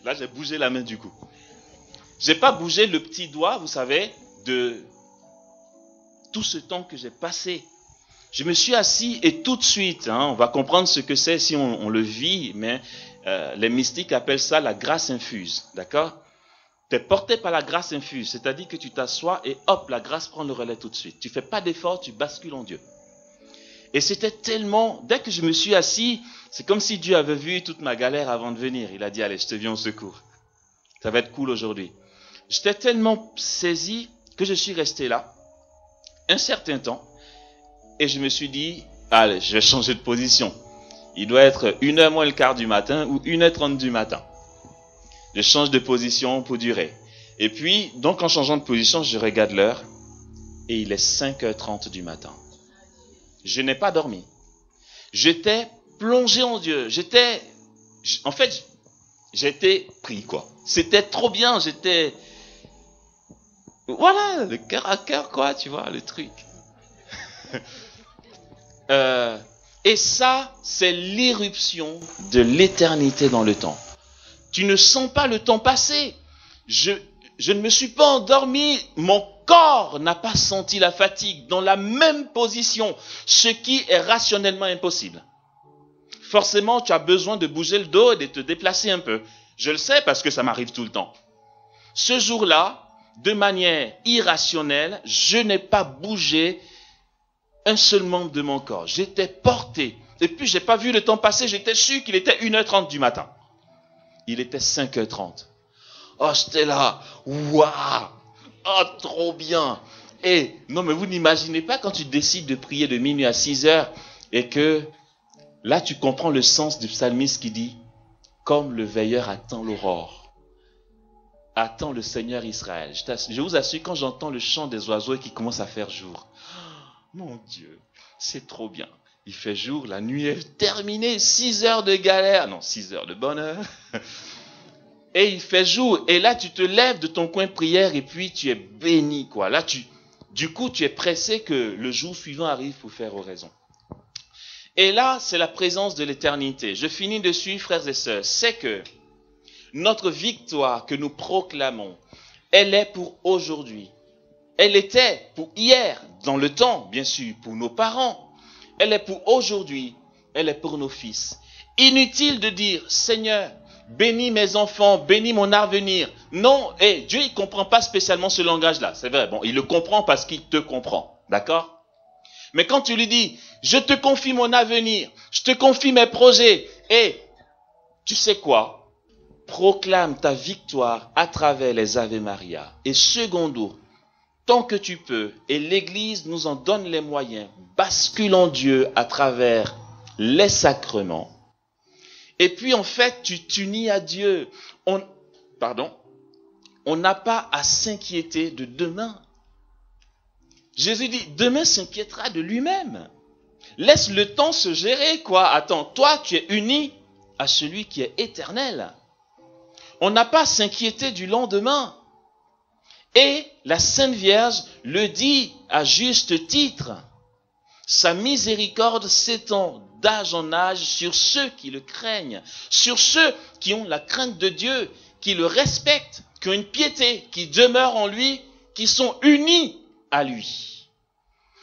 là j'ai bougé la main du coup. Je n'ai pas bougé le petit doigt, vous savez, de tout ce temps que j'ai passé. Je me suis assis et tout de suite, on va comprendre ce que c'est si on le vit, mais les mystiques appellent ça la grâce infuse, d'accord? Tu es porté par la grâce infuse, c'est-à-dire que tu t'assois et hop, la grâce prend le relais tout de suite. Tu ne fais pas d'effort, tu bascules en Dieu. Et c'était tellement, dès que je me suis assis, c'est comme si Dieu avait vu toute ma galère avant de venir. Il a dit, allez, je te viens au secours. Ça va être cool aujourd'hui. J'étais tellement saisi que je suis resté là un certain temps. Et je me suis dit, allez, je vais changer de position. Il doit être 1h moins le quart du matin ou 1h30 du matin. Je change de position pour durer. Et puis, donc en changeant de position, je regarde l'heure et il est 5h30 du matin. Je n'ai pas dormi. J'étais plongé en Dieu. J'étais pris, quoi. C'était trop bien. Voilà, le cœur à cœur, quoi, tu vois, le truc. Et ça, c'est l'irruption de l'éternité dans le temps. Tu ne sens pas le temps passer. Je ne me suis pas endormi, mon corps n'a pas senti la fatigue dans la même position, ce qui est rationnellement impossible. Forcément, tu as besoin de bouger le dos et de te déplacer un peu. Je le sais parce que ça m'arrive tout le temps. Ce jour-là, de manière irrationnelle, je n'ai pas bougé un seul membre de mon corps. J'étais porté. Et puis, je n'ai pas vu le temps passer. J'étais sûr qu'il était 1h30 du matin. Il était 5h30. Oh, j'étais là. Waouh! Oh, trop bien! Et non, mais vous n'imaginez pas quand tu décides de prier de minuit à 6h et que là, tu comprends le sens du psalmiste qui dit « Comme le veilleur attend l'aurore, attend le Seigneur Israël. » Je vous assure, quand j'entends le chant des oiseaux et qu'il commence à faire jour, mon Dieu, c'est trop bien. Il fait jour, la nuit est terminée, 6 heures de galère, non, 6 heures de bonheur. Et il fait jour, et là tu te lèves de ton coin de prière et puis tu es béni, quoi. Là, du coup, tu es pressé que le jour suivant arrive pour faire oraison. Et là, c'est la présence de l'éternité. Je finis dessus, frères et sœurs. C'est que notre victoire que nous proclamons, elle est pour aujourd'hui. Elle était pour hier, dans le temps, bien sûr, pour nos parents. Elle est pour aujourd'hui, elle est pour nos fils. Inutile de dire, Seigneur, bénis mes enfants, bénis mon avenir. Non, Dieu, il ne comprend pas spécialement ce langage-là. C'est vrai, bon, il le comprend parce qu'il te comprend. D'accord? Mais quand tu lui dis, je te confie mon avenir, je te confie mes projets, et tu sais quoi? Proclame ta victoire à travers les Ave Maria. Et secondo, tant que tu peux, et l'Église nous en donne les moyens, bascule en Dieu à travers les sacrements. Et puis en fait, tu t'unis à Dieu. On n'a pas à s'inquiéter de demain. Jésus dit, demain s'inquiétera de lui-même. Laisse le temps se gérer, quoi. Attends, toi, tu es uni à celui qui est éternel. On n'a pas à s'inquiéter du lendemain. Et la Sainte Vierge le dit à juste titre. Sa miséricorde s'étend d'âge en âge sur ceux qui le craignent, sur ceux qui ont la crainte de Dieu, qui le respectent, qui ont une piété, qui demeurent en lui, qui sont unis à lui.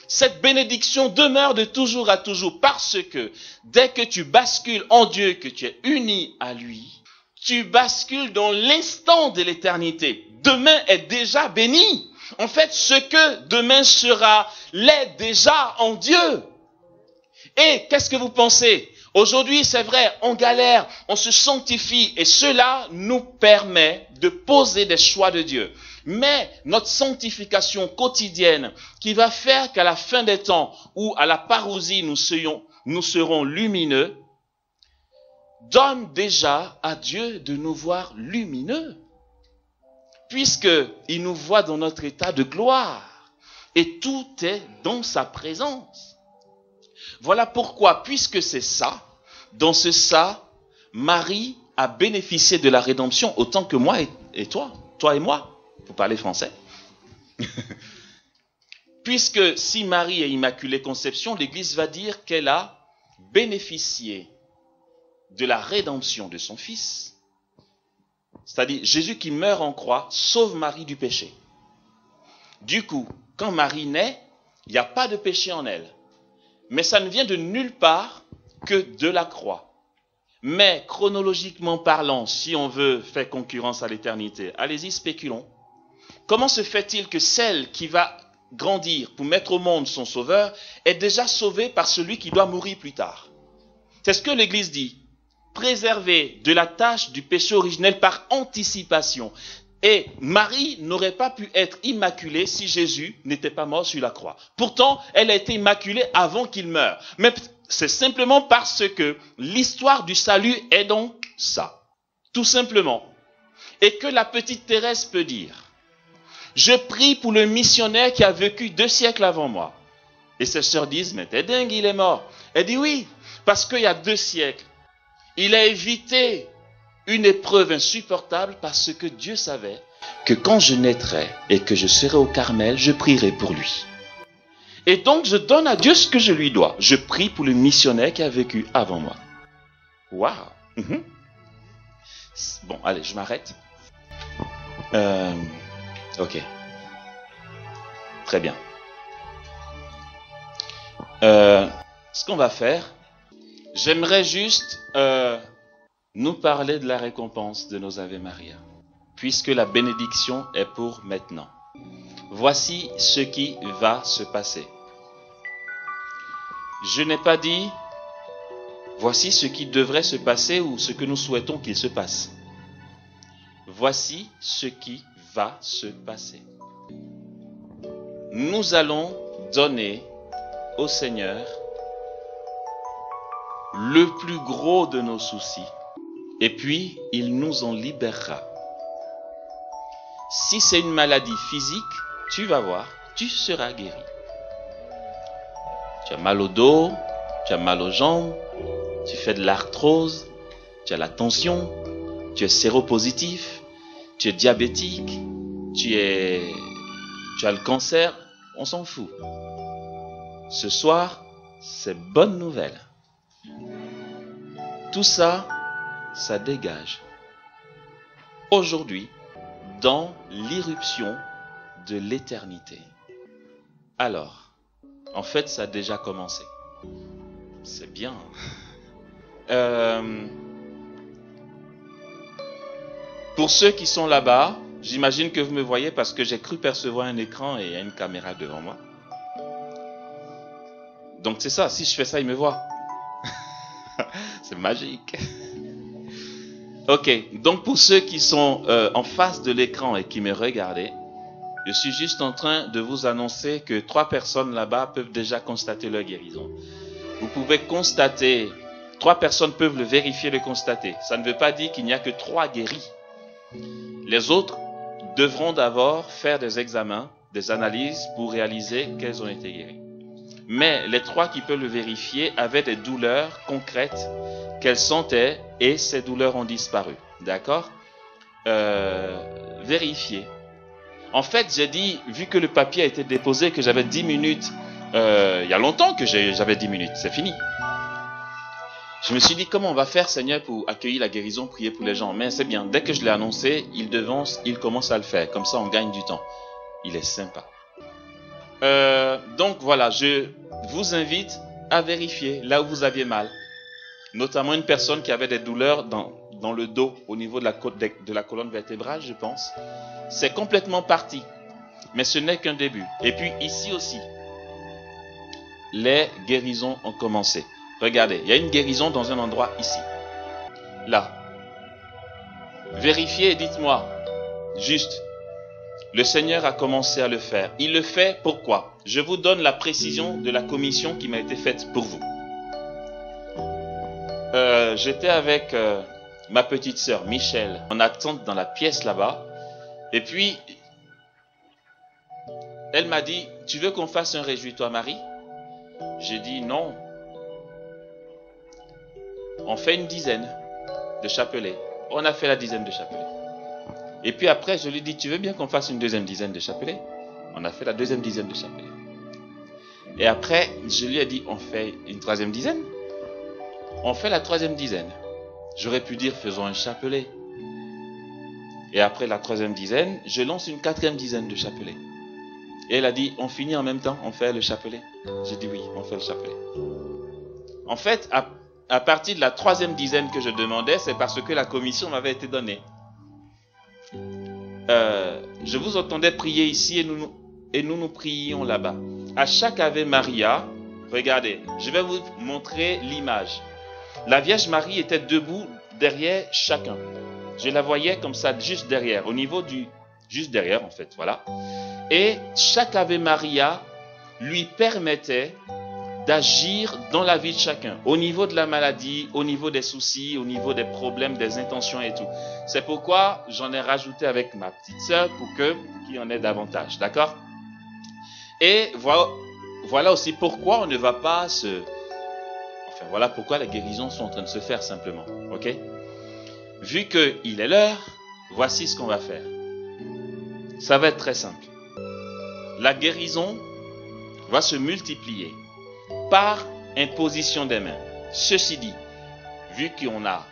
Cette bénédiction demeure de toujours à toujours parce que dès que tu bascules en Dieu, que tu es uni à lui, tu bascules dans l'instant de l'éternité. Demain est déjà béni. En fait, ce que demain sera, l'est déjà en Dieu. Et qu'est-ce que vous pensez? Aujourd'hui, c'est vrai, on galère, on se sanctifie et cela nous permet de poser des choix de Dieu. Mais notre sanctification quotidienne qui va faire qu'à la fin des temps ou à la parousie nous serons lumineux, donne déjà à Dieu de nous voir lumineux. Puisqu'il nous voit dans notre état de gloire. Et tout est dans sa présence. Voilà pourquoi, puisque c'est ça, dans ce ça, Marie a bénéficié de la rédemption autant que moi et toi. Toi et moi, pour parler français. Puisque si Marie est Immaculée Conception, l'Église va dire qu'elle a bénéficié de la rédemption de son Fils. C'est-à-dire, Jésus qui meurt en croix sauve Marie du péché. Du coup, quand Marie naît, il n'y a pas de péché en elle. Mais ça ne vient de nulle part que de la croix. Mais chronologiquement parlant, si on veut faire concurrence à l'éternité, allez-y, spéculons. Comment se fait-il que celle qui va grandir pour mettre au monde son sauveur est déjà sauvée par celui qui doit mourir plus tard? C'est ce que l'Église dit. Préservée de la tâche du péché originel par anticipation. Et Marie n'aurait pas pu être immaculée si Jésus n'était pas mort sur la croix. Pourtant, elle a été immaculée avant qu'il meure. Mais c'est simplement parce que l'histoire du salut est donc ça. Tout simplement. Et que la petite Thérèse peut dire, je prie pour le missionnaire qui a vécu 2 siècles avant moi. Et ses sœurs disent, mais t'es dingue, il est mort. Elle dit oui, parce qu'il y a 2 siècles, il a évité une épreuve insupportable parce que Dieu savait que quand je naîtrai et que je serai au Carmel, je prierai pour lui. Et donc, je donne à Dieu ce que je lui dois. Je prie pour le missionnaire qui a vécu avant moi. Waouh! Bon, allez, je m'arrête. Ok. Très bien. Ce qu'on va faire, j'aimerais juste nous parler de la récompense de nos Ave Maria, puisque la bénédiction est pour maintenant. Voici ce qui va se passer. Je n'ai pas dit voici ce qui devrait se passer ou ce que nous souhaitons qu'il se passe. Voici ce qui va se passer. Nous allons donner au Seigneur le plus gros de nos soucis et puis il nous en libérera. Si c'est une maladie physique, tu vas voir, tu seras guéri. Tu as mal au dos, tu as mal aux jambes, tu fais de l'arthrose, tu as la tension, tu es séropositif, tu es diabétique, tu as le cancer, on s'en fout. Ce soir, c'est bonne nouvelle. Tout ça, ça dégage. Aujourd'hui, dans l'irruption de l'éternité. Alors, en fait, ça a déjà commencé. C'est bien. Pour ceux qui sont là-bas, j'imagine que vous me voyez parce que j'ai cru percevoir un écran et une caméra devant moi. Donc c'est ça, si je fais ça, il me voit. C'est magique. Ok, donc pour ceux qui sont en face de l'écran et qui me regardent, je suis juste en train de vous annoncer que 3 personnes là-bas peuvent déjà constater leur guérison. Vous pouvez constater, 3 personnes peuvent le vérifier, le constater. Ça ne veut pas dire qu'il n'y a que 3 guéris. Les autres devront d'abord faire des examens, des analyses pour réaliser qu'elles ont été guéries. Mais les 3 qui peuvent le vérifier avaient des douleurs concrètes qu'elles sentaient et ces douleurs ont disparu. D'accord? Vérifiez. En fait, j'ai dit, vu que le papier a été déposé, que j'avais 10 minutes, il y a longtemps que j'avais 10 minutes, c'est fini. Je me suis dit, comment on va faire, Seigneur, pour accueillir la guérison, prier pour les gens? Mais c'est bien, dès que je l'ai annoncé, il commence à le faire. Comme ça, on gagne du temps. Il est sympa. Donc voilà, je vous invite à vérifier là où vous aviez mal. Notamment une personne qui avait des douleurs dans le dos, au niveau de la colonne vertébrale, je pense. C'est complètement parti. Mais ce n'est qu'un début. Et puis ici aussi, les guérisons ont commencé. Regardez, il y a une guérison dans un endroit ici. Là. Vérifiez et dites-moi. Juste. Le Seigneur a commencé à le faire. Il le fait pourquoi? Je vous donne la précision de la commission qui m'a été faite pour vous. J'étais avec ma petite sœur Michel en attente dans la pièce là-bas. Et puis, elle m'a dit, tu veux qu'on fasse un réjouis-toi Marie? J'ai dit non. On fait une dizaine de chapelets. On a fait la dizaine de chapelets. Et puis après, je lui ai dit, tu veux bien qu'on fasse une deuxième dizaine de chapelets? On a fait la deuxième dizaine de chapelets. Et après, je lui ai dit, on fait une troisième dizaine? On fait la troisième dizaine. J'aurais pu dire, faisons un chapelet. Et après la troisième dizaine, je lance une quatrième dizaine de chapelets. Et elle a dit, on finit en même temps, on fait le chapelet. J'ai dit oui, on fait le chapelet. En fait, à partir de la troisième dizaine que je demandais, c'est parce que la commission m'avait été donnée. Je vous entendais prier ici et nous prions là-bas. À chaque Ave Maria, regardez, je vais vous montrer l'image. La Vierge Marie était debout derrière chacun. Je la voyais comme ça, juste derrière, au niveau juste derrière en fait, voilà. Et chaque Ave Maria lui permettait d'agir dans la vie de chacun, au niveau de la maladie, au niveau des soucis, au niveau des problèmes, des intentions et tout. C'est pourquoi j'en ai rajouté avec ma petite sœur pour qu'il y en ait davantage, d'accord? Et voilà aussi pourquoi on ne va pas Enfin, voilà pourquoi les guérisons sont en train de se faire simplement, ok? Vu qu'il est l'heure, voici ce qu'on va faire. Ça va être très simple. La guérison va se multiplier par imposition des mains. Ceci dit, vu qu'on a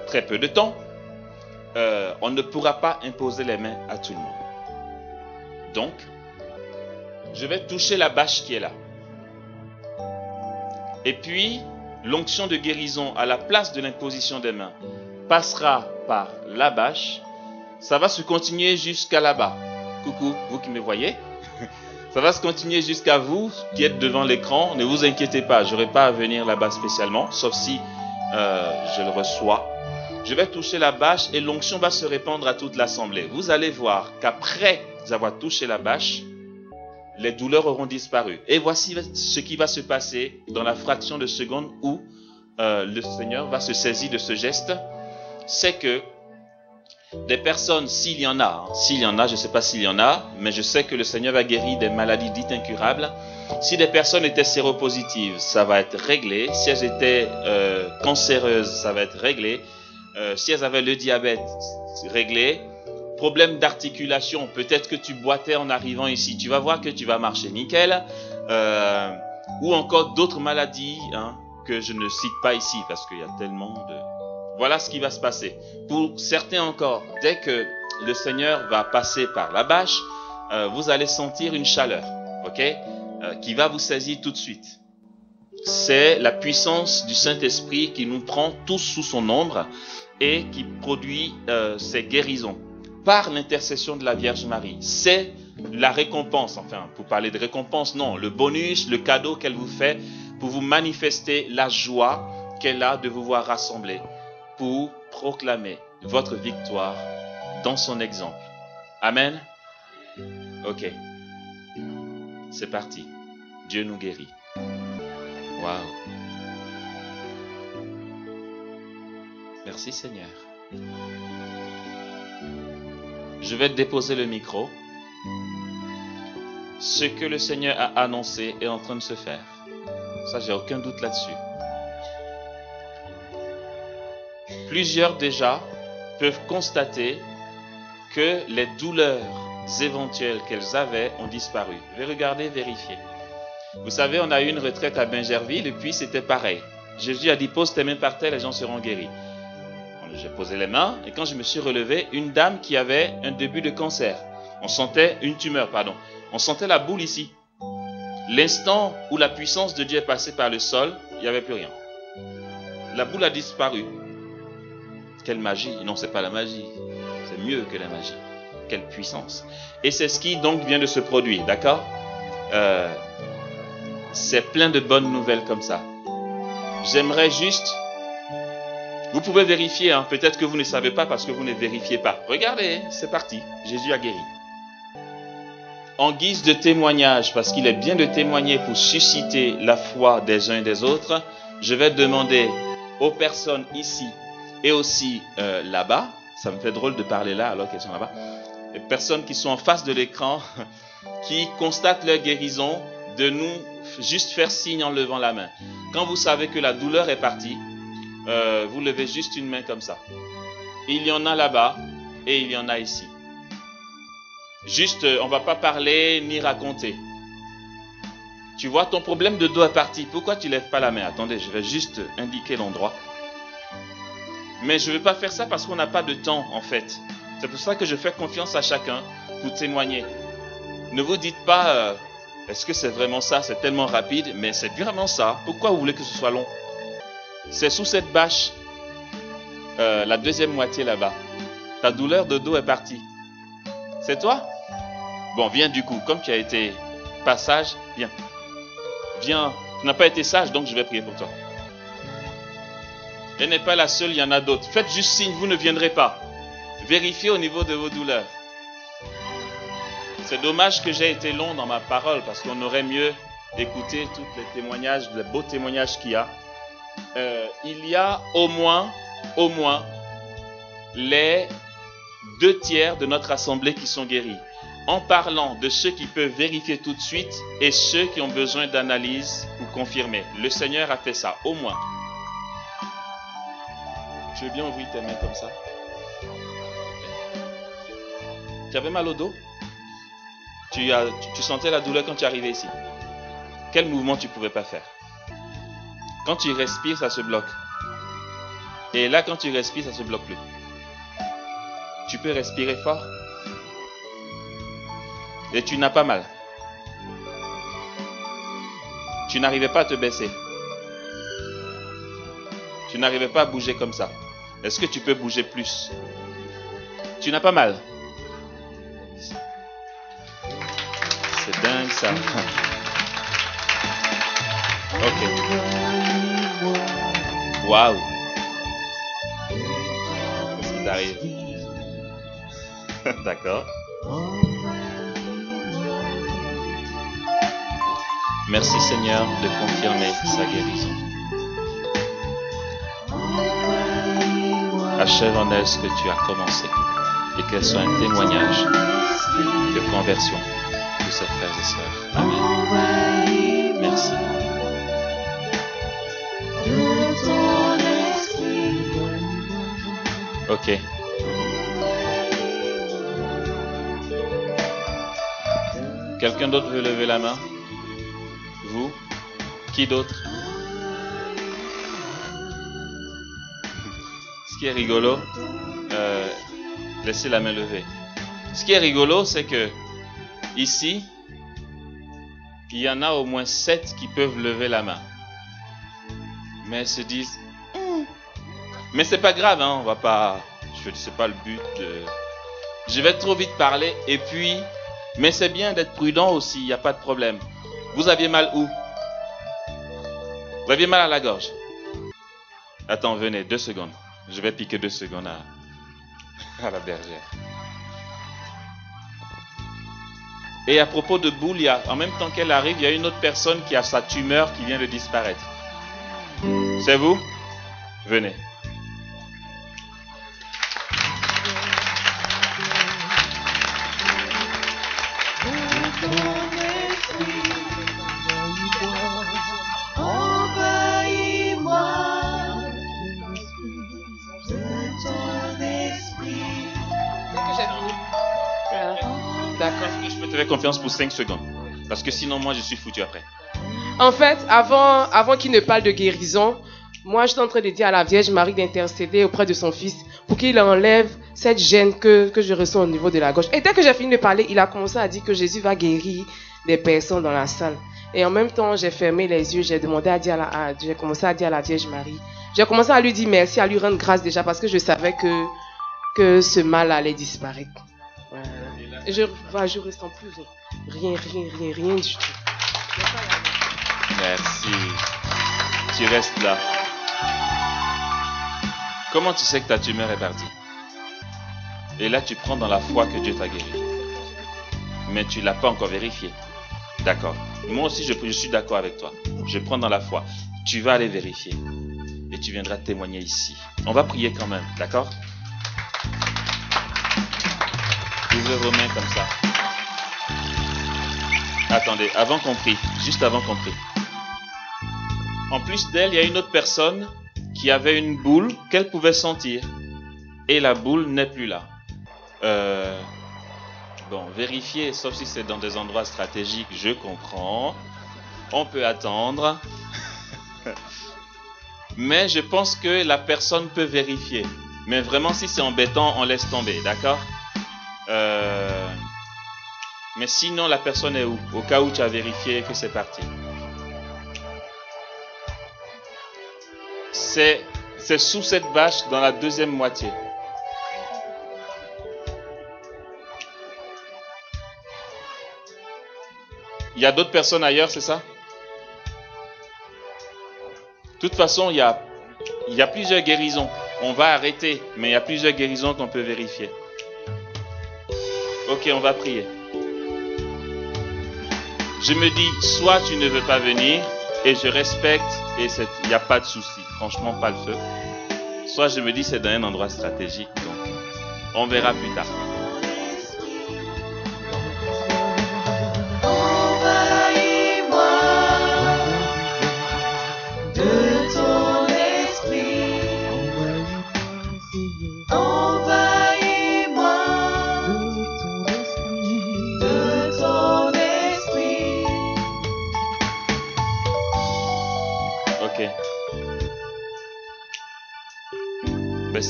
très peu de temps, on ne pourra pas imposer les mains à tout le monde. Donc, je vais toucher la bâche qui est là. Et puis, l'onction de guérison à la place de l'imposition des mains passera par la bâche. Ça va se continuer jusqu'à là-bas. Coucou, vous qui me voyez. Ça va se continuer jusqu'à vous qui êtes devant l'écran. Ne vous inquiétez pas, je n'aurai pas à venir là-bas spécialement, sauf si je le reçois. Je vais toucher la bâche et l'onction va se répandre à toute l'assemblée. Vous allez voir qu'après avoir touché la bâche, les douleurs auront disparu. Et voici ce qui va se passer dans la fraction de seconde où le Seigneur va se saisir de ce geste. C'est que des personnes, s'il y en a, je ne sais pas s'il y en a, mais je sais que le Seigneur va guérir des maladies dites incurables. Si des personnes étaient séropositives, ça va être réglé. Si elles étaient cancéreuses, ça va être réglé. Si elles avaient le diabète, c'est réglé. Problème d'articulation, peut-être que tu boitais en arrivant ici, tu vas voir que tu vas marcher nickel. Ou encore d'autres maladies que je ne cite pas ici parce qu'il y a tellement de... Voilà ce qui va se passer. Pour certains encore, dès que le Seigneur va passer par la bâche, vous allez sentir une chaleur, ok, qui va vous saisir tout de suite. C'est la puissance du Saint-Esprit qui nous prend tous sous son ombre et qui produit ces guérisons par l'intercession de la Vierge Marie. C'est la récompense, enfin, pour parler de récompense, non, le bonus, le cadeau qu'elle vous fait pour vous manifester la joie qu'elle a de vous voir rassemblés pour proclamer votre victoire dans son exemple. Amen. Ok. C'est parti. Dieu nous guérit. Waouh. Merci Seigneur. Je vais déposer le micro. Ce que le Seigneur a annoncé est en train de se faire. Ça, j'ai aucun doute là-dessus. Plusieurs déjà peuvent constater que les douleurs éventuelles qu'elles avaient ont disparu. Je vais regarder, vérifier. Vous savez, on a eu une retraite à Bingerville et puis c'était pareil. Jésus a dit, pose tes mains par terre, les gens seront guéris. J'ai posé les mains et quand je me suis relevé, une dame qui avait un début de cancer. On sentait une tumeur, pardon. On sentait la boule ici. L'instant où la puissance de Dieu est passée par le sol, il n'y avait plus rien. La boule a disparu. Quelle magie! Non, c'est pas la magie. C'est mieux que la magie. Quelle puissance! Et c'est ce qui donc vient de se produire, d'accord? C'est plein de bonnes nouvelles comme ça. J'aimerais juste... Vous pouvez vérifier, hein. Peut-être que vous ne savez pas parce que vous ne vérifiez pas. Regardez, c'est parti. Jésus a guéri. En guise de témoignage, parce qu'il est bien de témoigner pour susciter la foi des uns et des autres, je vais demander aux personnes ici et aussi là-bas, ça me fait drôle de parler là alors qu'elles sont là-bas, les personnes qui sont en face de l'écran, qui constatent leur guérison, de nous juste faire signe en levant la main. Quand vous savez que la douleur est partie, vous levez juste une main comme ça. Il y en a là-bas et il y en a ici. Juste, on ne va pas parler ni raconter. Tu vois, ton problème de dos est parti. Pourquoi tu ne lèves pas la main? Attendez, je vais juste indiquer l'endroit. Mais je ne vais pas faire ça parce qu'on n'a pas de temps, en fait. C'est pour ça que je fais confiance à chacun pour témoigner. Ne vous dites pas, est-ce que c'est vraiment ça? C'est tellement rapide, mais c'est vraiment ça. Pourquoi vous voulez que ce soit long? C'est sous cette bâche, la deuxième moitié là-bas. Ta douleur de dos est partie. C'est toi? Bon, viens du coup. Comme tu as été passage, viens. Viens. Tu n'as pas été sage, donc je vais prier pour toi. Elle n'est pas la seule, il y en a d'autres. Faites juste signe, vous ne viendrez pas. Vérifiez au niveau de vos douleurs. C'est dommage que j'ai été long dans ma parole parce qu'on aurait mieux écouté tous les témoignages, les beaux témoignages qu'il y a. Il y a au moins les 2/3 de notre assemblée qui sont guéris. En parlant de ceux qui peuvent vérifier tout de suite et ceux qui ont besoin d'analyse pour confirmer. Le Seigneur a fait ça, au moins. Tu veux bien ouvrir tes mains comme ça? Tu avais mal au dos? Tu sentais la douleur quand tu arrivais ici? Quel mouvement tu ne pouvais pas faire? Quand tu respires, ça se bloque. Et là, quand tu respires, ça ne se bloque plus. Tu peux respirer fort. Et tu n'as pas mal. Tu n'arrivais pas à te baisser. Tu n'arrivais pas à bouger comme ça. Est-ce que tu peux bouger plus? Tu n'as pas mal. C'est dingue ça. Ok. Waouh. Qu'est-ce qui t'arrive? D'accord. Merci Seigneur de confirmer sa guérison. Achève en elle ce que tu as commencé et qu'elle soit un témoignage de conversion de ses frères et sœurs. Amen. Merci. Ok. Quelqu'un d'autre veut lever la main? Vous? Qui d'autre? Ce qui est rigolo, laissez la main levée. Ce qui est rigolo, c'est que ici, il y en a au moins 7 qui peuvent lever la main. Mais elles se disent, mais c'est pas grave, hein, on va pas, c'est pas le but de... Je vais trop vite parler et puis, mais c'est bien d'être prudent aussi, il n'y a pas de problème. Vous aviez mal où? Vous aviez mal à la gorge? Attends, venez, 2 secondes. Je vais piquer 2 secondes à la bergère. Et à propos de boule, en même temps qu'elle arrive, il y a une autre personne qui a sa tumeur qui vient de disparaître. C'est vous? Venez. D'accord. Est-ce que je peux te faire confiance pour 5 secondes? Parce que sinon, moi, je suis foutu après. En fait, avant qu'il ne parle de guérison, moi, je suis en train de dire à la Vierge Marie d'intercéder auprès de son fils pour qu'il enlève cette gêne que je ressens au niveau de la gorge. Et dès que j'ai fini de parler, il a commencé à dire que Jésus va guérir des personnes dans la salle. Et en même temps, j'ai fermé les yeux, j'ai commencé à dire à la Vierge Marie. J'ai commencé à lui dire merci, à lui rendre grâce déjà parce que je savais que ce mal allait disparaître. Voilà. Je reste en plus. Rien du tout. Merci. Tu restes là. Comment tu sais que ta tumeur est partie? Et là, tu prends dans la foi que Dieu t'a guéri. Mais tu ne l'as pas encore vérifié. D'accord. Moi aussi, je suis d'accord avec toi. Je prends dans la foi. Tu vas aller vérifier. Et tu viendras témoigner ici. On va prier quand même. D'accord? Ouvrez vos mains comme ça. Attendez, avant qu'on prie. Juste avant qu'on prie. En plus d'elle, il y a une autre personne qui avait une boule qu'elle pouvait sentir. Et la boule n'est plus là. Bon, vérifier, sauf si c'est dans des endroits stratégiques, je comprends. On peut attendre. Mais je pense que la personne peut vérifier. Mais vraiment, si c'est embêtant, on laisse tomber, d'accord? Mais sinon, la personne est où? Au cas où tu as vérifié que c'est parti. C'est sous cette bâche dans la deuxième moitié. Il y a d'autres personnes ailleurs, c'est ça? De toute façon, il y a plusieurs guérisons. On va arrêter, mais il y a plusieurs guérisons qu'on peut vérifier. Ok, on va prier. Je me dis, soit tu ne veux pas venir, et je respecte, et il n'y a pas de souci, franchement pas le feu. Soit je me dis, c'est dans un endroit stratégique, donc on verra plus tard.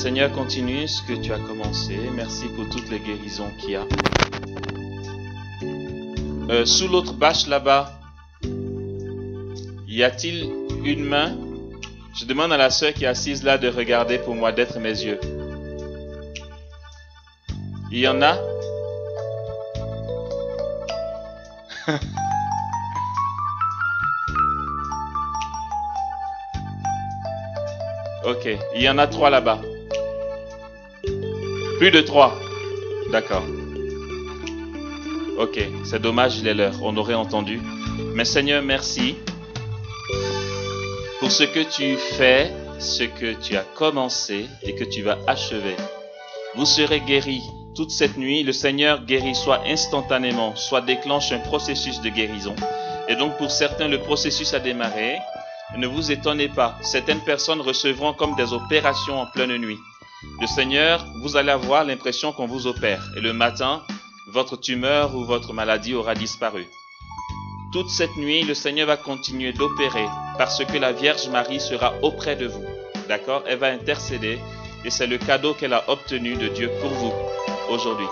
Seigneur, continue ce que tu as commencé. Merci pour toutes les guérisons qu'il y a. Sous l'autre bâche là-bas, y a-t-il une main? Je demande à la sœur qui est assise là de regarder pour moi, d'être mes yeux. Il y en a? Ok, il y en a 3 là-bas. Plus de 3. D'accord. Ok, c'est dommage les leurs, on aurait entendu. Mais Seigneur, merci pour ce que tu fais, ce que tu as commencé et que tu vas achever. Vous serez guéris toute cette nuit. Le Seigneur guérit soit instantanément, soit déclenche un processus de guérison. Et donc pour certains, le processus a démarré. Ne vous étonnez pas, certaines personnes recevront comme des opérations en pleine nuit. Le Seigneur, vous allez avoir l'impression qu'on vous opère. Et le matin, votre tumeur ou votre maladie aura disparu. Toute cette nuit, le Seigneur va continuer d'opérer parce que la Vierge Marie sera auprès de vous. D'accord? Elle va intercéder et c'est le cadeau qu'elle a obtenu de Dieu pour vous aujourd'hui.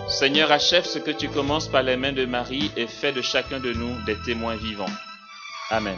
Seigneur, achève ce que tu commences par les mains de Marie et fais de chacun de nous des témoins vivants. Amen.